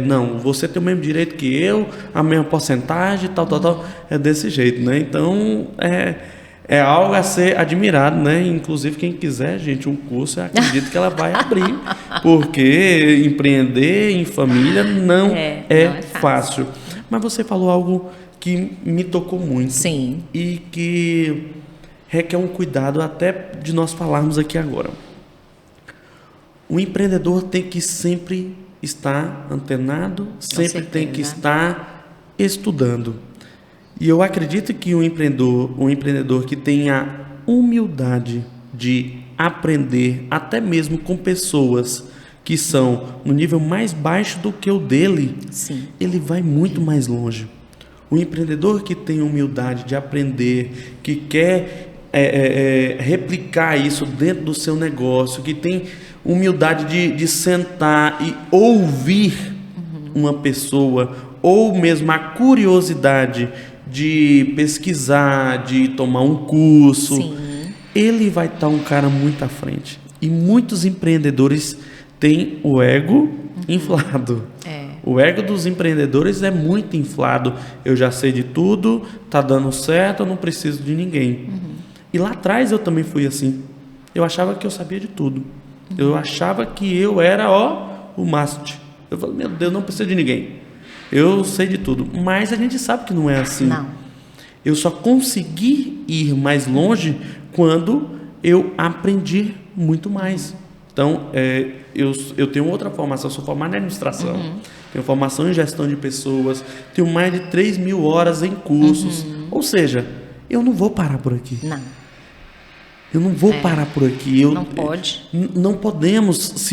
não, você tem o mesmo direito que eu, a mesma porcentagem, tal, é desse jeito, né? Então, é algo a ser admirado, né? Inclusive, quem quiser, gente, um curso, eu acredito que ela vai abrir, porque empreender em família não é fácil. Mas você falou algo que me tocou muito. Sim. E que requer um cuidado até de nós falarmos aqui agora. O empreendedor tem que sempre estar antenado, sempre tem que estar estudando. E eu acredito que um empreendedor que tenha humildade de aprender, até mesmo com pessoas que são no nível mais baixo do que o dele, sim, ele vai muito mais longe. O empreendedor que tem humildade de aprender, que quer replicar isso dentro do seu negócio, que tem humildade de sentar e ouvir uma pessoa, ou mesmo a curiosidade de pesquisar, de tomar um curso, sim, ele vai estar um cara muito à frente. E muitos empreendedores têm o ego inflado. O ego dos empreendedores é muito inflado. Eu já sei de tudo, tá dando certo, eu não preciso de ninguém. E lá atrás eu também fui assim. Eu achava que eu sabia de tudo. Eu achava que eu era o master. Eu falei, meu Deus, não preciso de ninguém. Eu sei de tudo. Mas a gente sabe que não é assim. Não. Eu só consegui ir mais longe quando eu aprendi muito mais. Então, eu tenho outra formação. Eu sou formado em administração. Tenho formação em gestão de pessoas. Tenho mais de 3.000 horas em cursos. Ou seja, eu não vou parar por aqui. Não. Eu não vou parar por aqui. Não pode. Não podemos,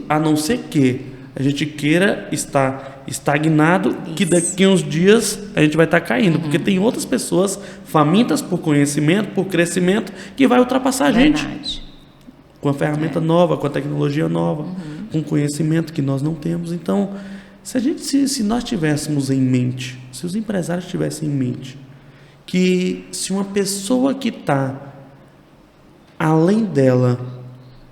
a não ser que a gente queira estar estagnado, isso, que daqui a uns dias a gente vai estar caindo. Porque tem outras pessoas famintas por conhecimento, por crescimento, que vai ultrapassar a gente. Com a ferramenta nova, com a tecnologia nova, com conhecimento que nós não temos. Então, Se nós tivéssemos em mente, se os empresários tivessem em mente, que se uma pessoa que está além dela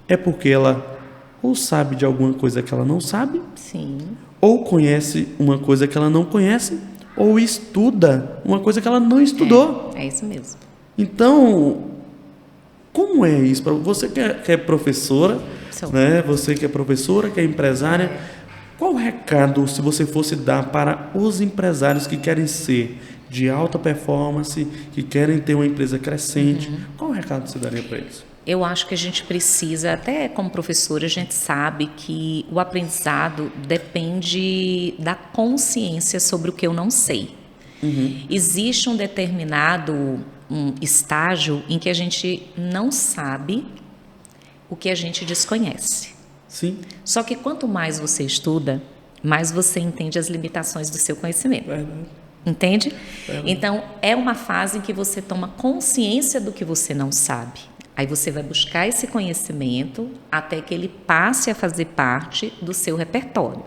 é porque ela ou sabe de alguma coisa que ela não sabe, Sim. ou conhece uma coisa que ela não conhece, ou estuda uma coisa que ela não estudou. É isso mesmo. Então, como é isso? Para você que é professora, Sou. né? Você que é professora, que é empresária, qual o recado, se você fosse dar para os empresários que querem ser de alta performance, que querem ter uma empresa crescente, qual o recado você daria para eles? Eu acho que a gente precisa, até como professora, a gente sabe que o aprendizado depende da consciência sobre o que eu não sei. Existe um determinado estágio em que a gente não sabe o que a gente desconhece. Sim. Só que quanto mais você estuda, mais você entende as limitações do seu conhecimento. Verdade. Entende? Então, é uma fase em que você toma consciência do que você não sabe. Aí você vai buscar esse conhecimento até que ele passe a fazer parte do seu repertório.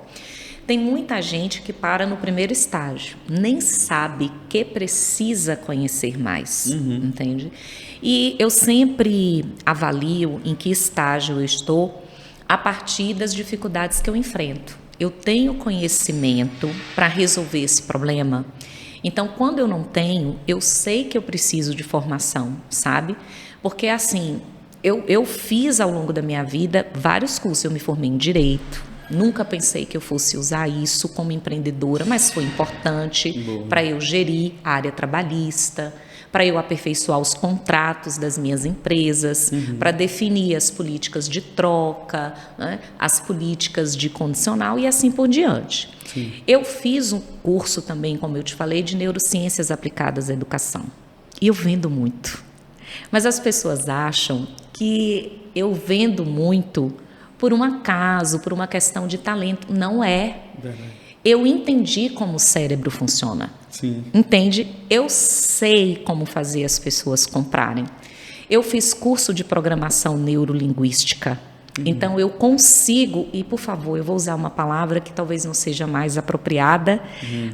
Tem muita gente que para no primeiro estágio, nem sabe que precisa conhecer mais, entende? E eu sempre avalio em que estágio eu estou a partir das dificuldades que eu enfrento. Eu tenho conhecimento para resolver esse problema. Então, quando eu não tenho, eu sei que eu preciso de formação, sabe? Porque, assim, eu fiz ao longo da minha vida vários cursos. Eu me formei em Direito. Nunca pensei que eu fosse usar isso como empreendedora, mas foi importante para eu gerir a área trabalhista, para eu aperfeiçoar os contratos das minhas empresas, para definir as políticas de troca, né, as políticas de condicional e assim por diante. Sim. Eu fiz um curso também, como eu te falei, de neurociências aplicadas à educação. E eu vendo muito. Mas as pessoas acham que eu vendo muito por um acaso, por uma questão de talento. Não é. Eu entendi como o cérebro funciona. Sim. Entende? Eu sei como fazer as pessoas comprarem. Eu fiz curso de programação neurolinguística. Então, eu consigo, e por favor, eu vou usar uma palavra que talvez não seja mais apropriada,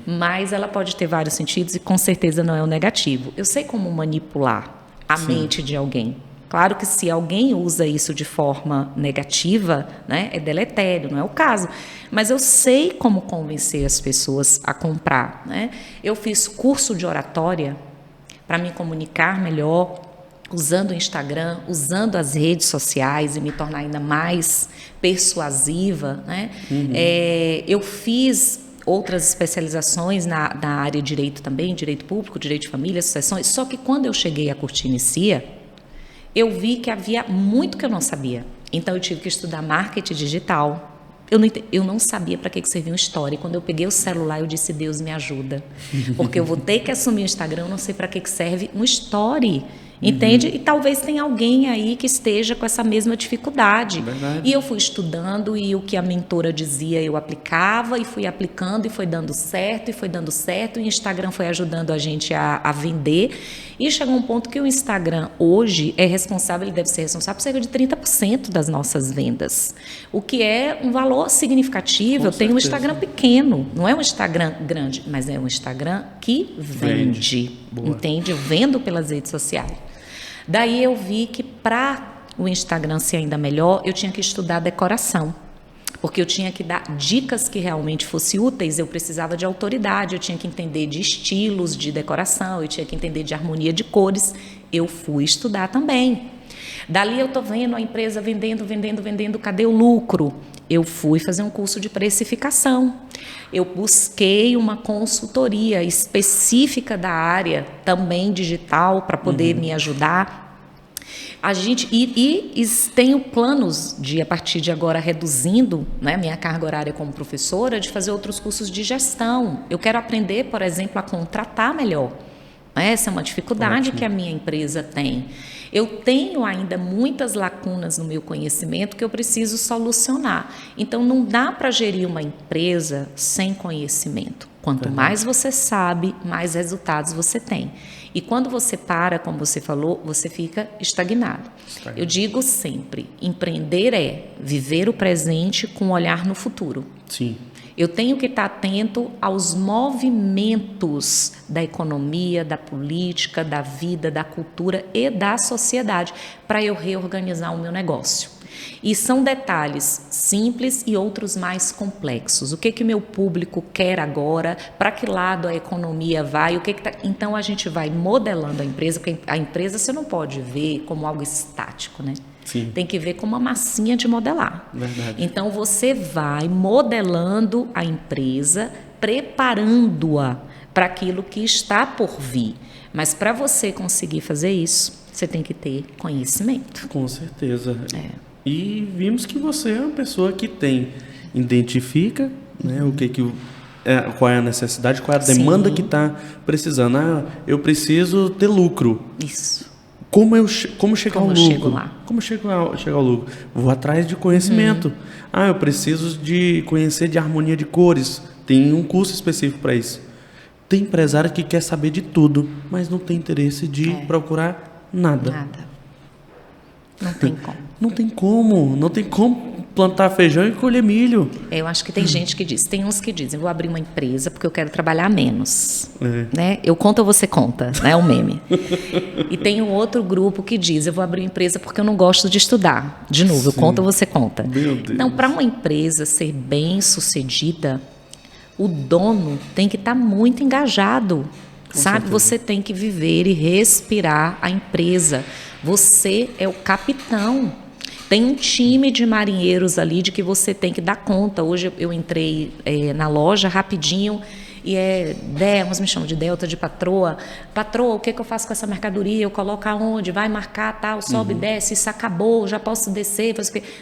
mas ela pode ter vários sentidos e com certeza não é o negativo. Eu sei como manipular a mente de alguém. Claro que se alguém usa isso de forma negativa, né, é deletério, não é o caso. Mas eu sei como convencer as pessoas a comprar, né? Eu fiz curso de oratória para me comunicar melhor, usando o Instagram, usando as redes sociais e me tornar ainda mais persuasiva, né? Eu fiz outras especializações na área de direito também, direito público, direito de família, sucessões. Só que quando eu cheguei à Curtinicia, eu vi que havia muito que eu não sabia. Então, eu tive que estudar marketing digital. Eu não sabia para que servia um story. Quando eu peguei o celular, eu disse, Deus me ajuda. Porque eu vou ter que assumir o Instagram, eu não sei para que serve um story. Entende? E talvez tenha alguém aí que esteja com essa mesma dificuldade. Verdade. E eu fui estudando e o que a mentora dizia eu aplicava e fui aplicando e foi dando certo e o Instagram foi ajudando a gente a vender e chegou um ponto que o Instagram hoje é responsável, ele deve ser responsável por cerca de 30% das nossas vendas, o que é um valor significativo. Eu tenho um Instagram pequeno, não é um Instagram grande, mas é um Instagram que vende. Entende? Eu vendo pelas redes sociais. Daí eu vi que para o Instagram ser ainda melhor, eu tinha que estudar decoração. Porque eu tinha que dar dicas que realmente fossem úteis, eu precisava de autoridade, eu tinha que entender de estilos de decoração, eu tinha que entender de harmonia de cores. Eu fui estudar também. Dali eu estou vendo a empresa vendendo, cadê o lucro? Eu fui fazer um curso de precificação. Eu busquei uma consultoria específica da área, também digital, para poder me ajudar. A gente tenho planos de, a partir de agora, reduzindo, né, minha carga horária como professora, de fazer outros cursos de gestão. Eu quero aprender, por exemplo, a contratar melhor. Essa é uma dificuldade que a minha empresa tem. Eu tenho ainda muitas lacunas no meu conhecimento que eu preciso solucionar. Então, não dá para gerir uma empresa sem conhecimento. Quanto mais você sabe, mais resultados você tem. E quando você para, como você falou, você fica estagnado. Eu digo sempre, empreender é viver o presente com um olhar no futuro. Sim. Eu tenho que estar atento aos movimentos da economia, da política, da vida, da cultura e da sociedade para eu reorganizar o meu negócio. E são detalhes simples e outros mais complexos. O que o meu público quer agora? Para que lado a economia vai? Então a gente vai modelando a empresa, porque a empresa você não pode ver como algo estático, né? Sim. Tem que ver como uma massinha de modelar. Verdade. Então você vai modelando a empresa, preparando-a para aquilo que está por vir. Mas para você conseguir fazer isso, você tem que ter conhecimento. Com certeza. E vimos que você é uma pessoa que identifica, né, qual é a necessidade, qual é a demanda Sim. que está precisando. Eu preciso ter lucro. Isso. Como chegar ao lucro? Chego lá? Como chegar ao lucro? Vou atrás de conhecimento. Eu preciso de conhecer de harmonia de cores. Tem um curso específico para isso. Tem empresário que quer saber de tudo, mas não tem interesse de procurar nada. Nada. Não tem como. Não tem como plantar feijão e colher milho. Eu acho que tem gente que diz, tem uns que dizem, vou abrir uma empresa porque eu quero trabalhar menos. Né? Eu conto ou você conta, né? É um meme. E tem um outro grupo que diz, eu vou abrir uma empresa porque eu não gosto de estudar. De novo, eu conto ou você conta. Meu Deus. Então, para uma empresa ser bem sucedida, o dono tem que estar muito engajado. Sabe? certeza. Você tem que viver e respirar a empresa. Você é o capitão. Tem um time de marinheiros ali de que você tem que dar conta. Hoje eu entrei na loja rapidinho e uns me chamam de Delta, de patroa. Patroa, o que eu faço com essa mercadoria? Eu coloco aonde? Vai marcar, tal, sobe, desce, isso acabou, já posso descer.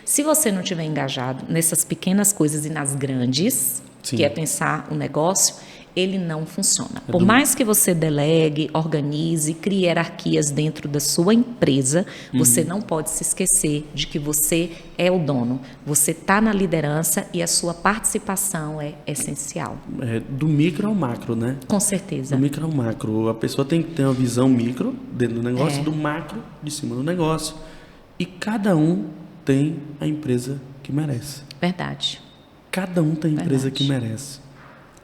Se você não estiver engajado nessas pequenas coisas e nas grandes, Sim. que é pensar o negócio, ele não funciona. Por mais que você delegue, organize, crie hierarquias dentro da sua empresa, você não pode se esquecer de que você é o dono. Você está na liderança e a sua participação é essencial. Do micro ao macro, né? Com certeza. Do micro ao macro. A pessoa tem que ter uma visão micro dentro do negócio, do macro de cima do negócio. E cada um tem a empresa que merece. Verdade. Cada um tem a empresa Verdade. que merece.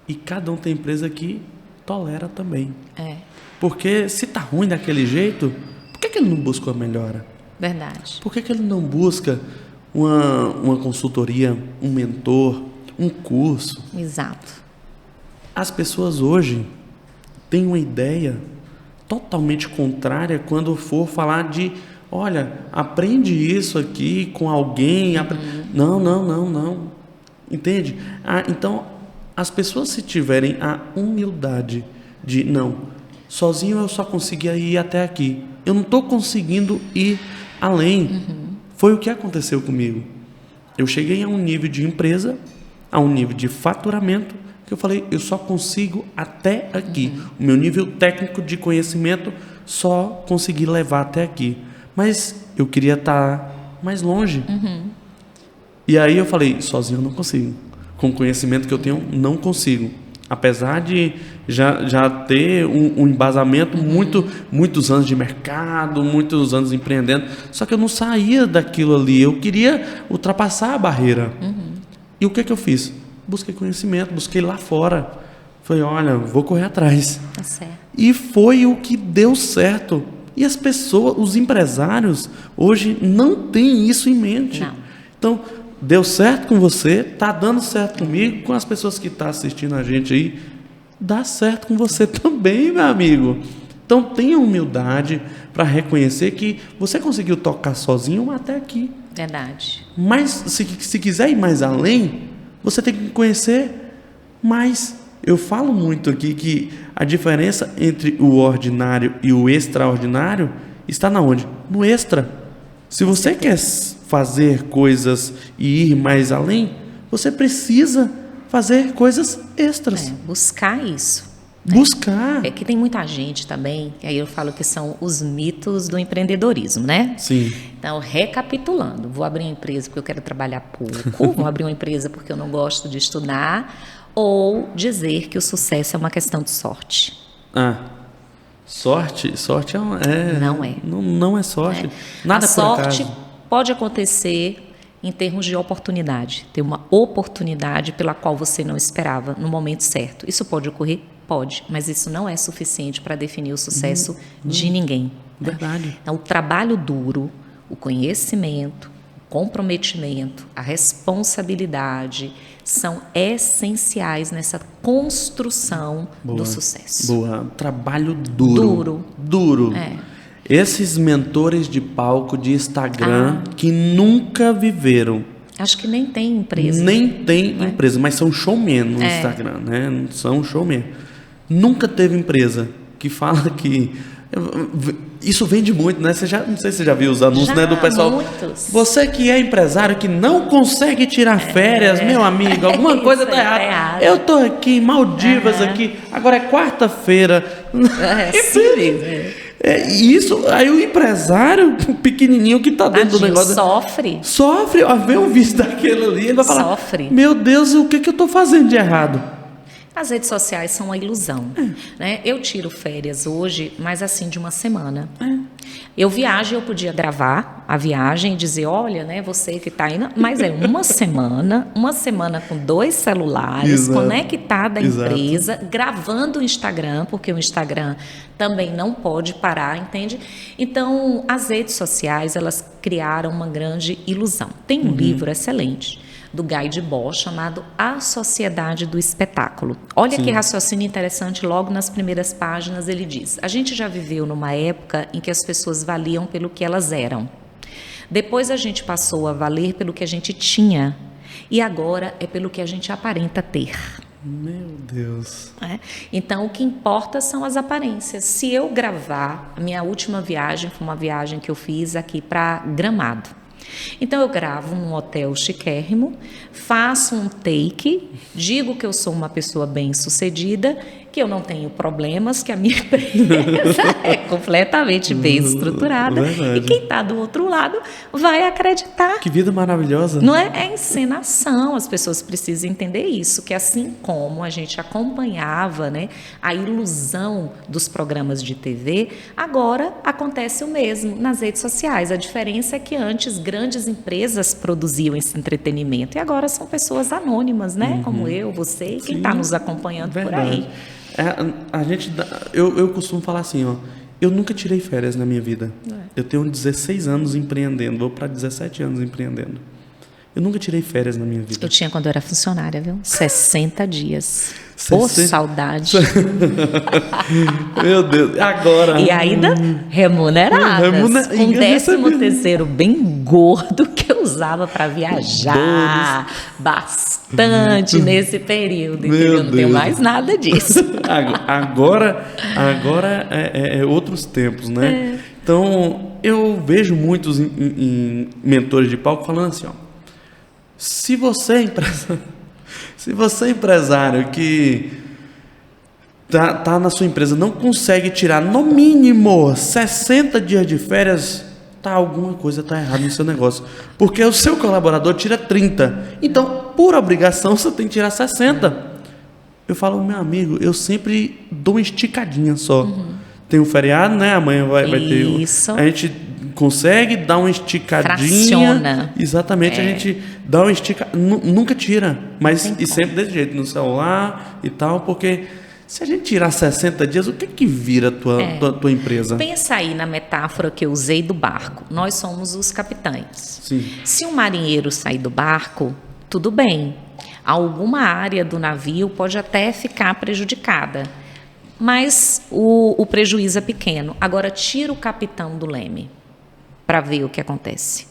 E cada um tem empresa que tolera também. Porque se tá ruim daquele jeito, por que ele não busca uma melhora? Verdade. Por que ele não busca uma consultoria, um mentor, um curso? Exato. As pessoas hoje têm uma ideia totalmente contrária quando for falar de, olha, aprende isso aqui com alguém. Não. Entende? Então, as pessoas, se tiverem a humildade de, não, sozinho eu só conseguia ir até aqui, eu não estou conseguindo ir além. Foi o que aconteceu comigo. Eu cheguei a um nível de empresa, a um nível de faturamento, que eu falei, eu só consigo até aqui. O meu nível técnico de conhecimento só consegui levar até aqui. Mas eu queria estar mais longe. E aí eu falei, sozinho eu não consigo. Com o conhecimento que eu tenho, não consigo. Apesar de já ter um embasamento, muitos anos de mercado, muitos anos empreendendo, só que eu não saía daquilo ali. Eu queria ultrapassar a barreira. E o que eu fiz? Busquei conhecimento, busquei lá fora. Falei, olha, vou correr atrás. Tá certo. E foi o que deu certo. E as pessoas, os empresários, hoje não têm isso em mente. Não. Então, deu certo com você, está dando certo comigo, com as pessoas que estão assistindo a gente aí, dá certo com você também, meu amigo. Então, tenha humildade para reconhecer que você conseguiu tocar sozinho até aqui. Verdade. Mas, se quiser ir mais além, você tem que conhecer mais. Eu falo muito aqui que a diferença entre o ordinário e o extraordinário está na onde? No extra. Se você quer fazer coisas e ir mais além, você precisa fazer coisas extras. Buscar isso. Buscar. É que tem muita gente também, que aí eu falo que são os mitos do empreendedorismo, né? Sim. Então, recapitulando, vou abrir uma empresa porque eu quero trabalhar pouco, vou abrir uma empresa porque eu não gosto de estudar, ou dizer que o sucesso é uma questão de sorte. Sorte Não é. Não é sorte. Nada A por sorte acaso. pode acontecer em termos de oportunidade, ter uma oportunidade pela qual você não esperava no momento certo. Isso pode ocorrer? Pode, mas isso não é suficiente para definir o sucesso de ninguém. Verdade. Então, o trabalho duro, o conhecimento, o comprometimento, a responsabilidade são essenciais nessa construção do sucesso. Boa. Trabalho duro. Duro. É. Esses mentores de palco de Instagram que nunca viveram. Acho que nem tem empresa. Nem tem empresa, mas são showman no Instagram, né? São showman. Nunca teve empresa que fala que... Isso vende muito, né? Não sei se você já viu os anúncios, né, do pessoal. Muitos. Você que é empresário, que não consegue tirar férias, meu amigo, alguma coisa tá errada. Eu tô aqui em Maldivas, aqui, agora é quarta-feira. Sim mesmo. Isso, aí o empresário pequenininho que tá dentro do negócio... Sofre, ó, vê um vídeo daquele ali, ele vai falar... Sofre. Meu Deus, o que eu tô fazendo de errado? As redes sociais são uma ilusão. Né? Eu tiro férias hoje, mas assim, de uma semana. Eu viajo, eu podia gravar a viagem e dizer, olha, né, você que está indo, mas é uma semana com 2 celulares, conectada à empresa, gravando o Instagram, porque o Instagram também não pode parar, entende? Então, as redes sociais, elas criaram uma grande ilusão. Tem um livro excelente do Guy Debord, chamado A Sociedade do Espetáculo. Olha que raciocínio interessante, logo nas primeiras páginas ele diz, a gente já viveu numa época em que as pessoas valiam pelo que elas eram. Depois a gente passou a valer pelo que a gente tinha, e agora é pelo que a gente aparenta ter. Meu Deus. Então, o que importa são as aparências. Se eu gravar, a minha última viagem foi uma viagem que eu fiz aqui para Gramado. Então eu gravo num hotel chiquérrimo, faço um take, digo que eu sou uma pessoa bem-sucedida, que eu não tenho problemas, que a minha empresa é completamente bem estruturada, e quem está do outro lado vai acreditar. Que vida maravilhosa. Não é? É encenação, as pessoas precisam entender isso, que assim como a gente acompanhava, né, a ilusão dos programas de TV, agora acontece o mesmo nas redes sociais. A diferença é que antes grandes empresas produziam esse entretenimento e agora são pessoas anônimas, né, como eu, você e quem está nos acompanhando por aí. Eu costumo falar assim, ó, eu nunca tirei férias na minha vida. Eu tenho 16 anos empreendendo, vou para 17 anos empreendendo. Eu nunca tirei férias na minha vida. Eu tinha quando eu era funcionária, viu? 60 dias. Ô, saudade. Meu Deus, agora... E ainda remuneradas. Com 13º bem gordo que eu usava para viajar bastante nesse período. Entendeu? Não tenho mais nada disso. Agora é outros tempos, né? Então, eu vejo muitos mentores de palco falando assim, ó, se você é empresário que tá na sua empresa, não consegue tirar no mínimo 60 dias de férias, alguma coisa tá errada no seu negócio. Porque o seu colaborador tira 30. Então, por obrigação, você tem que tirar 60. Eu falo, meu amigo, eu sempre dou uma esticadinha só. Tem um feriado, né? Amanhã vai ter. A gente consegue dar uma esticadinha. Fraciona. Exatamente, a gente dá uma esticadinha. Nunca tira, mas e sempre desse jeito, no celular e tal, porque se a gente tirar 60 dias, o que vira a tua empresa? Pensa aí na metáfora que eu usei do barco. Nós somos os capitães. Sim. Se um marinheiro sair do barco, tudo bem. Alguma área do navio pode até ficar prejudicada, mas o prejuízo é pequeno. Agora, tira o capitão do leme para ver o que acontece,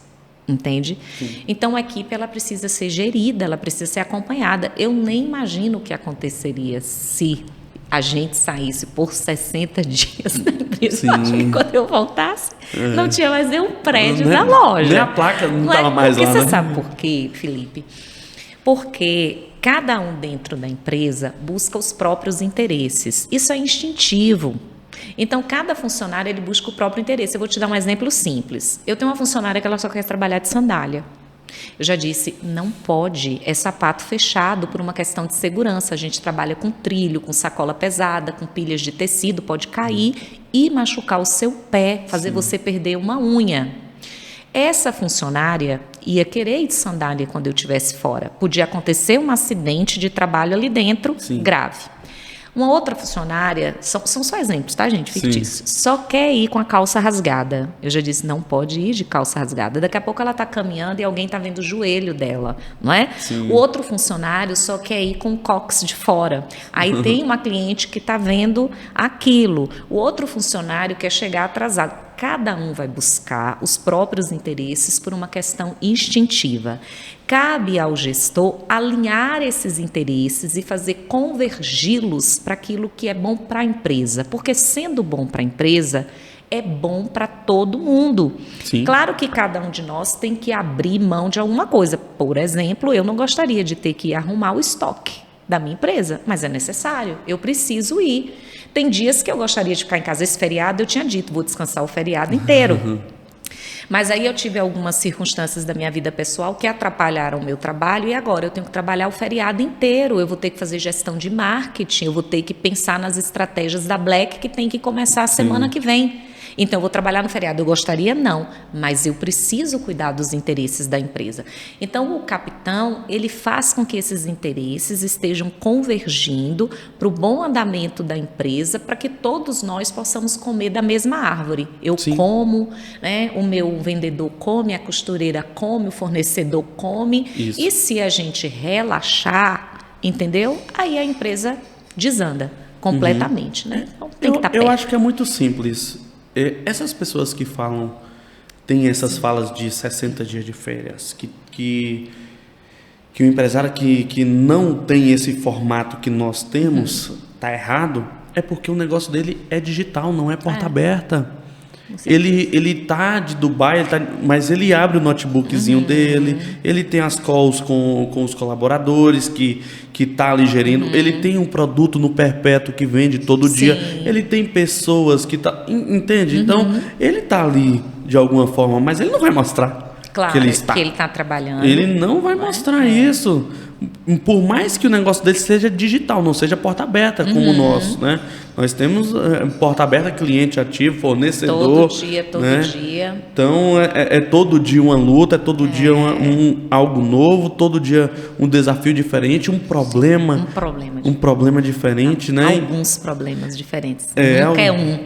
entende? Sim. Então, a equipe ela precisa ser gerida, ela precisa ser acompanhada. Eu nem imagino o que aconteceria se a gente saísse por 60 dias da empresa. Quando eu voltasse, não tinha mais nem um prédio da loja. Nem a placa não estava mais lá. Você sabe por quê, Felipe? Porque cada um dentro da empresa busca os próprios interesses. Isso é instintivo. Então, cada funcionário ele busca o próprio interesse. Eu vou te dar um exemplo simples. Eu tenho uma funcionária que ela só quer trabalhar de sandália. Eu já disse, não pode, é sapato fechado por uma questão de segurança. A gente trabalha com trilho, com sacola pesada, com pilhas de tecido, pode cair e machucar o seu pé, fazer você perder uma unha. Essa funcionária, ia querer ir de sandália quando eu estivesse fora. Podia acontecer um acidente de trabalho ali dentro, grave. Uma outra funcionária, são só exemplos, tá, gente? Fictícios. Só quer ir com a calça rasgada. Eu já disse, não pode ir de calça rasgada. Daqui a pouco ela está caminhando e alguém está vendo o joelho dela, não é? Sim. O outro funcionário só quer ir com o cóccix de fora. Aí tem uma cliente que está vendo aquilo. O outro funcionário quer chegar atrasado. Cada um vai buscar os próprios interesses por uma questão instintiva. Cabe ao gestor alinhar esses interesses e fazer convergi-los para aquilo que é bom para a empresa. Porque sendo bom para a empresa, é bom para todo mundo. Sim. Claro que cada um de nós tem que abrir mão de alguma coisa. Por exemplo, eu não gostaria de ter que arrumar o estoque da minha empresa, mas é necessário, eu preciso ir. Tem dias que eu gostaria de ficar em casa. Esse feriado eu tinha dito, vou descansar o feriado inteiro. Mas aí eu tive algumas circunstâncias da minha vida pessoal que atrapalharam o meu trabalho e agora eu tenho que trabalhar o feriado inteiro. Eu vou ter que fazer gestão de marketing, eu vou ter que pensar nas estratégias da Black que tem que começar a semana que vem. Então, eu vou trabalhar no feriado. Eu gostaria? Não, mas eu preciso cuidar dos interesses da empresa. Então, o capitão, ele faz com que esses interesses estejam convergindo para o bom andamento da empresa, para que todos nós possamos comer da mesma árvore. Eu como, né? O meu vendedor come, a costureira come, o fornecedor come. Isso. E se a gente relaxar, entendeu? Aí a empresa desanda completamente, né? Então, tem que estar perto. Eu acho que é muito simples. Essas pessoas que falam, tem essas falas de 60 dias de férias, que o empresário que não tem esse formato que nós temos, está errado, é porque o negócio dele é digital, não é porta aberta. Ele tá de Dubai, mas ele abre o notebookzinho dele, ele tem as calls com os colaboradores que tá ali gerindo, ele tem um produto no perpétuo que vende todo dia, ele tem pessoas que tá, entende? Então, ele tá ali de alguma forma, mas ele não vai mostrar que ele está trabalhando. Ele não vai mostrar isso. Por mais que o negócio dele seja digital, não seja porta aberta como o nosso, né? Nós temos porta aberta, cliente ativo, fornecedor. Todo dia. Então, é todo dia uma luta, é todo dia algo novo, todo dia um desafio diferente, um problema diferente, né? Alguns problemas diferentes. Nunca é um.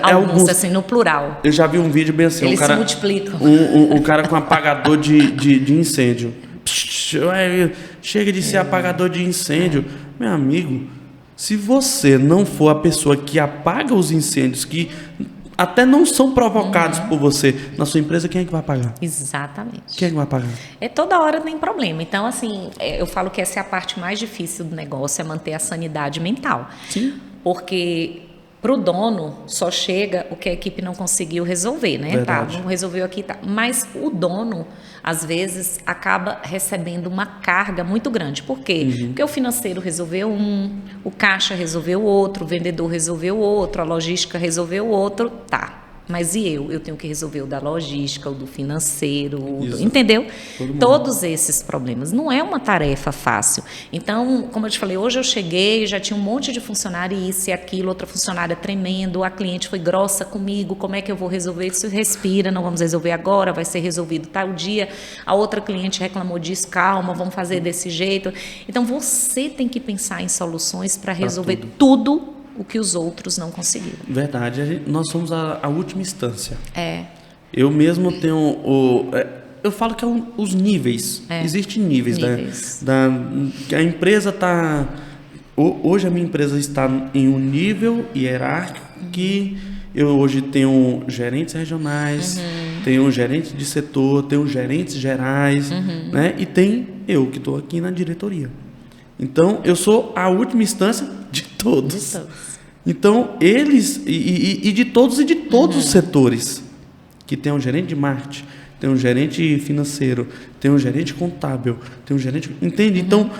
Alguns, assim, no plural. Eu já vi um vídeo bem assim. Eles se multiplicam. Um cara com apagador de incêndio. Chega de ser apagador de incêndio. Meu amigo, se você não for a pessoa que apaga os incêndios, que até não são provocados por você, na sua empresa, quem é que vai apagar? Exatamente. Quem é que vai apagar? Toda hora tem problema. Então, assim, eu falo que essa é a parte mais difícil do negócio, é manter a sanidade mental. Sim. Porque para o dono só chega o que a equipe não conseguiu resolver, né? Verdade. Tá, não resolveu aqui, tá. Mas o dono, às vezes, acaba recebendo uma carga muito grande. Por quê? Porque o financeiro resolveu o caixa resolveu outro, o vendedor resolveu outro, a logística resolveu outro, tá. Mas e eu? Eu tenho que resolver o da logística, o do financeiro, entendeu? Todos esses problemas. Não é uma tarefa fácil. Então, como eu te falei, hoje eu cheguei, já tinha um monte de funcionário, isso e aquilo, outra funcionária tremendo, a cliente foi grossa comigo, como é que eu vou resolver isso? Respira, não vamos resolver agora, vai ser resolvido tal dia. A outra cliente reclamou disso, calma, vamos fazer desse jeito. Então, você tem que pensar em soluções para resolver tudo o que os outros não conseguiram. Verdade. Nós somos a última instância. Eu mesmo tenho eu falo que os níveis. Existem níveis. A empresa está... Hoje a minha empresa está em um nível hierárquico que eu hoje tenho gerentes regionais, tenho gerente de setor, tenho gerentes gerais, né? E tem eu que estou aqui na diretoria. Então, eu sou a última instância de todos. Então, eles, e de todos os setores, que tem um gerente de marketing, tem um gerente financeiro, tem um gerente contábil, tem um gerente... Entende? Então,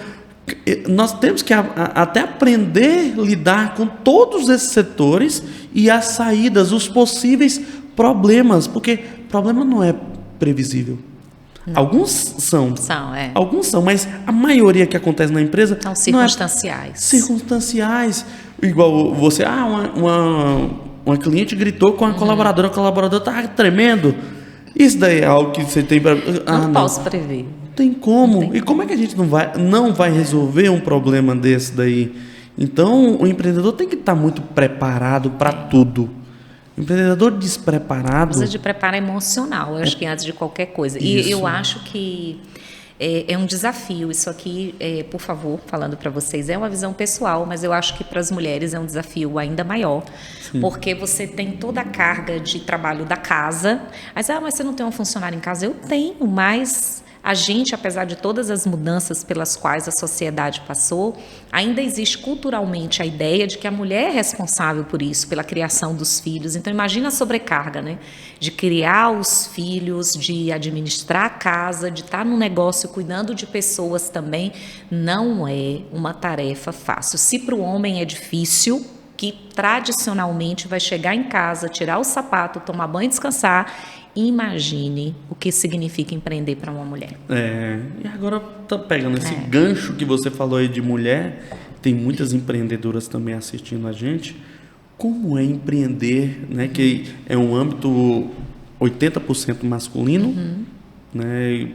nós temos que até aprender a lidar com todos esses setores e as saídas, os possíveis problemas, porque problema não é previsível. Alguns são. Alguns são, mas a maioria que acontece na empresa são circunstanciais. Circunstanciais. Igual você, uma cliente gritou com a colaboradora estava tremendo. Isso daí é algo que você tem para... Não posso prever. Tem como. Não tem E como é que a gente não vai resolver um problema desse daí? Então, o empreendedor tem que estar muito preparado para tudo. O empreendedor despreparado... Precisa de preparo emocional, eu acho que antes de qualquer coisa. Isso. E eu acho que é um desafio. Isso aqui, por favor, falando para vocês, é uma visão pessoal, mas eu acho que para as mulheres é um desafio ainda maior. Sim. Porque você tem toda a carga de trabalho da casa. Mas você não tem um funcionário em casa? Eu tenho, mas... A gente, apesar de todas as mudanças pelas quais a sociedade passou, ainda existe culturalmente a ideia de que a mulher é responsável por isso, pela criação dos filhos. Então, imagina a sobrecarga, né? De criar os filhos, de administrar a casa, de estar no negócio cuidando de pessoas também. Não é uma tarefa fácil. Se para o homem é difícil, que tradicionalmente vai chegar em casa, tirar o sapato, tomar banho e descansar... Imagine o que significa empreender para uma mulher. E agora tá pegando esse gancho que você falou aí de mulher, tem muitas empreendedoras também assistindo a gente. Como é empreender, né? Que é um âmbito 80% masculino, né?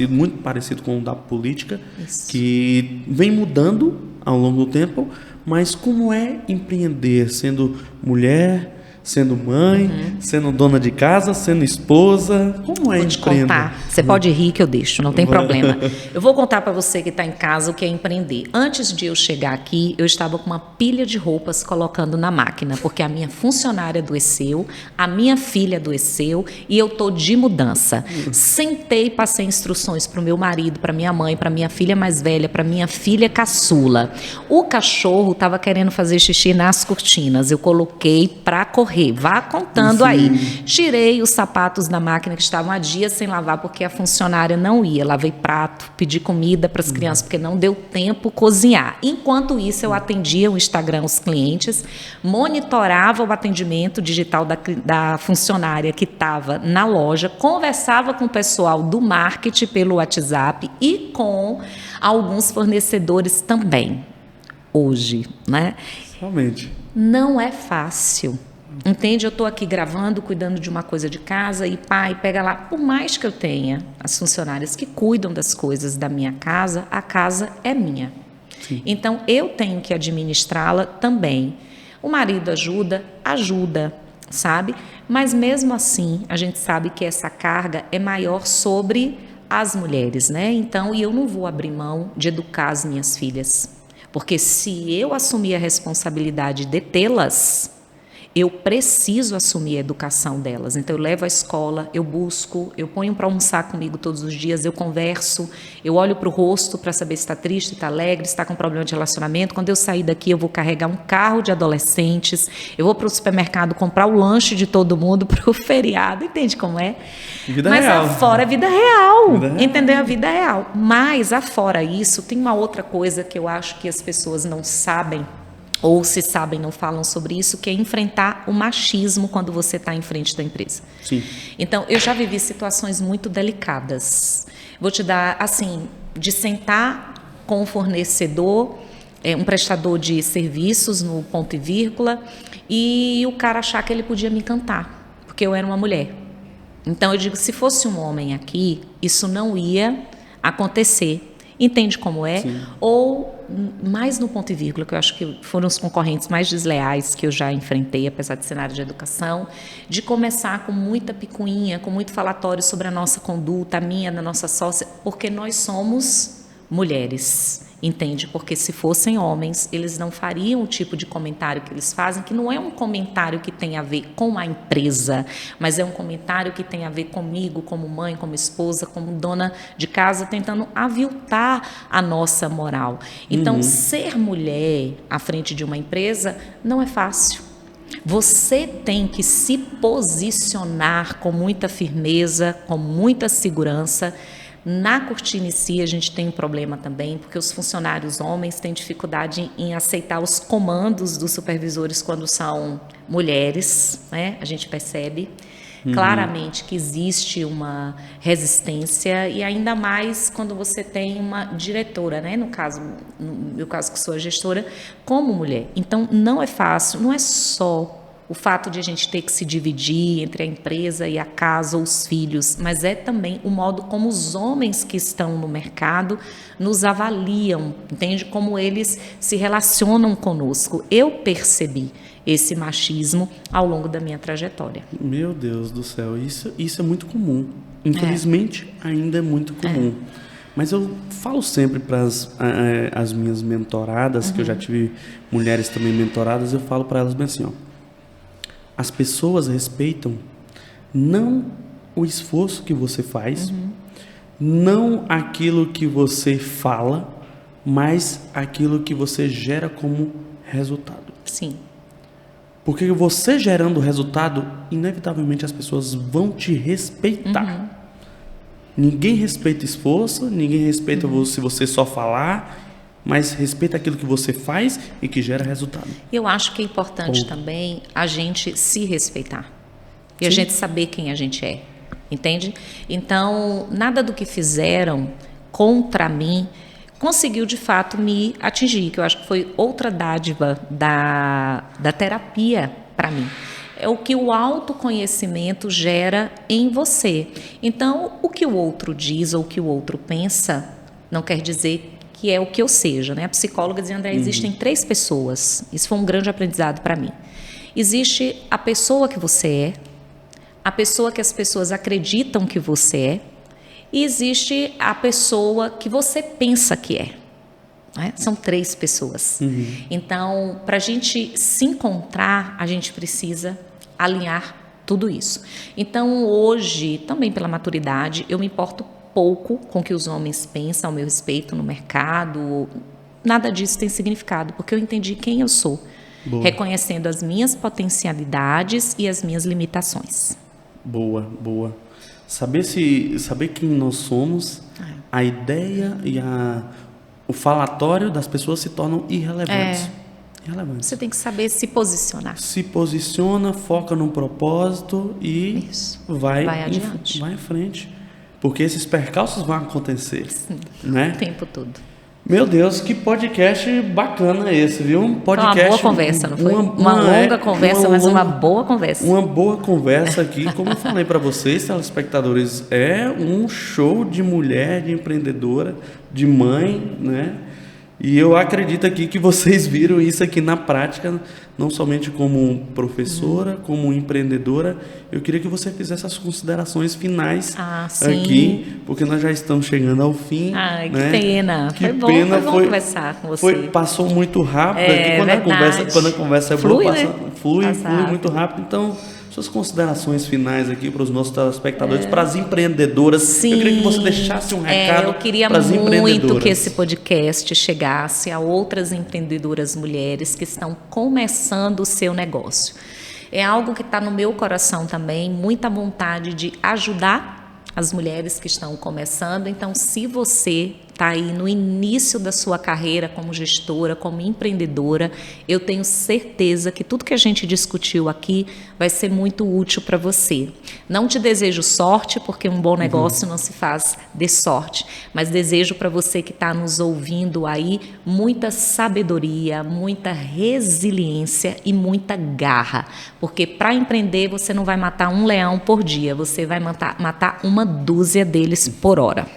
Muito parecido com o da política, que vem mudando ao longo do tempo. Mas como é empreender sendo mulher, sendo mãe, sendo dona de casa, sendo esposa? Como é empreender? Vou te contar. Você pode rir que eu deixo, não tem problema. Eu vou contar para você que está em casa o que é empreender. Antes de eu chegar aqui, eu estava com uma pilha de roupas colocando na máquina, porque a minha funcionária adoeceu, a minha filha adoeceu e eu estou de mudança. Sentei e passei instruções para o meu marido, para minha mãe, para minha filha mais velha, para minha filha caçula. O cachorro estava querendo fazer xixi nas cortinas. Eu coloquei para correr. Vá contando aí. Tirei os sapatos da máquina que estavam há dias sem lavar porque a funcionária não ia. Lavei prato, pedi comida para as crianças porque não deu tempo cozinhar. Enquanto isso, eu atendia o Instagram os clientes, monitorava o atendimento digital da funcionária que estava na loja, conversava com o pessoal do marketing pelo WhatsApp e com alguns fornecedores também. Hoje, né? Realmente. Não é fácil. Entende? Eu estou aqui gravando, cuidando de uma coisa de casa e pai, pega lá. Por mais que eu tenha as funcionárias que cuidam das coisas da minha casa, a casa é minha. Sim. Então, eu tenho que administrá-la também. O marido ajuda, sabe? Mas mesmo assim, a gente sabe que essa carga é maior sobre as mulheres, né? Então, e eu não vou abrir mão de educar as minhas filhas. Porque se eu assumir a responsabilidade de tê-las, eu preciso assumir a educação delas. Então, eu levo à escola, eu busco, eu ponho para almoçar comigo todos os dias, eu converso, eu olho para o rosto para saber se está triste, se está alegre, se está com problema de relacionamento. Quando eu sair daqui, eu vou carregar um carro de adolescentes, eu vou para o supermercado comprar o lanche de todo mundo para o feriado. Entende como é? Vida Mas real. afora é vida real, entendeu? A vida real. Mas, afora isso, tem uma outra coisa que eu acho que as pessoas não sabem, ou se sabem, não falam sobre isso, que é enfrentar o machismo quando você está em frente da empresa. Sim. Então, eu já vivi situações muito delicadas. Vou te dar, assim, de sentar com um fornecedor, um prestador de serviços no ponto e vírgula, e o cara achar que ele podia me encantar, porque eu era uma mulher. Então, eu digo, se fosse um homem aqui, isso não ia acontecer. Entende como é? Sim. Ou mais no ponto e vírgula, que eu acho que foram os concorrentes mais desleais que eu já enfrentei, apesar de ser na área de educação, de começar com muita picuinha, com muito falatório sobre a nossa conduta, a minha, da nossa sócia, porque nós somos mulheres. Entende? Porque se fossem homens, eles não fariam o tipo de comentário que eles fazem, que não é um comentário que tem a ver com a empresa, mas é um comentário que tem a ver comigo, como mãe, como esposa, como dona de casa, tentando aviltar a nossa moral. Então, ser mulher à frente de uma empresa não é fácil. Você tem que se posicionar com muita firmeza, com muita segurança. Na Cortina em si, a gente tem um problema também, porque os funcionários homens têm dificuldade em aceitar os comandos dos supervisores quando são mulheres, né? A gente percebe claramente que existe uma resistência, e ainda mais quando você tem uma diretora, né? No meu caso que sou a gestora, como mulher. Então, não é fácil, não é só o fato de a gente ter que se dividir entre a empresa e a casa, os filhos, mas é também o modo como os homens que estão no mercado nos avaliam, entende? Como eles se relacionam conosco. Eu percebi esse machismo ao longo da minha trajetória. Meu Deus do céu, isso é muito comum. Infelizmente, ainda é muito comum. Mas eu falo sempre para as minhas mentoradas, que eu já tive mulheres também mentoradas, eu falo para elas bem assim, ó. As pessoas respeitam não o esforço que você faz, não aquilo que você fala, mas aquilo que você gera como resultado. Sim. Porque você gerando resultado, inevitavelmente as pessoas vão te respeitar. Ninguém respeita esforço, ninguém respeita se você só falar, mas respeita aquilo que você faz e que gera resultado. Eu acho que é importante também a gente se respeitar e a gente saber quem a gente é, entende? Então, nada do que fizeram contra mim conseguiu de fato me atingir, que eu acho que foi outra dádiva da terapia para mim. É o que o autoconhecimento gera em você. Então, o que o outro diz ou o que o outro pensa não quer dizer que é o que eu seja, né? A psicóloga dizia, André, existem 3 pessoas. Isso foi um grande aprendizado para mim. Existe a pessoa que você é, a pessoa que as pessoas acreditam que você é, e existe a pessoa que você pensa que é. Né? São 3 pessoas. Então, para a gente se encontrar, a gente precisa alinhar tudo isso. Então, hoje, também pela maturidade, eu me importo pouco com o que os homens pensam ao meu respeito no mercado. Nada disso tem significado, porque eu entendi quem eu sou, reconhecendo as minhas potencialidades e as minhas limitações. Boa. Saber quem nós somos, a ideia e o falatório das pessoas se tornam irrelevantes. Você tem que saber se posicionar. Se posiciona, foca num propósito e vai adiante. Vai à frente. Porque esses percalços vão acontecer. Sim, né? O tempo todo. Meu Deus, que podcast bacana esse, viu? Um podcast... Foi uma boa conversa, não foi? Uma longa conversa, mas uma boa conversa. Uma boa conversa aqui. Como eu falei para vocês, telespectadores, é um show de mulher, de empreendedora, de mãe, né? E eu acredito aqui que vocês viram isso aqui na prática, não somente como professora, como empreendedora. Eu queria que você fizesse as considerações finais aqui, porque nós já estamos chegando ao fim. Ai, né? Que pena. Foi bom conversar com você. Passou muito rápido aqui. Quando a conversa é flui, boa, né? flui muito rápido. Então, suas considerações finais aqui para os nossos telespectadores, para as empreendedoras. Sim, eu queria que você deixasse um recado eu queria para as empreendedoras. muito que esse podcast chegasse a outras empreendedoras mulheres que estão começando o seu negócio. É algo que está no meu coração também, muita vontade de ajudar as mulheres que estão começando. Então, se você está aí no início da sua carreira como gestora, como empreendedora, eu tenho certeza que tudo que a gente discutiu aqui vai ser muito útil para você. Não te desejo sorte, porque um bom negócio não se faz de sorte, mas desejo para você que está nos ouvindo aí muita sabedoria, muita resiliência e muita garra, porque para empreender você não vai matar um leão por dia, você vai matar uma dúzia deles por hora.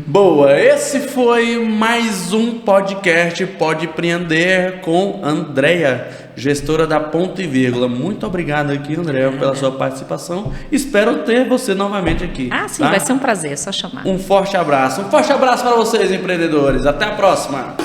Boa, esse foi mais um podcast Pode Empreender com Andréia, gestora da Ponto e Vírgula. Muito obrigado aqui, Andréia, pela sua participação. Espero ter você novamente aqui. Sim, vai ser um prazer, é só chamar. Um forte abraço para vocês, empreendedores. Até a próxima.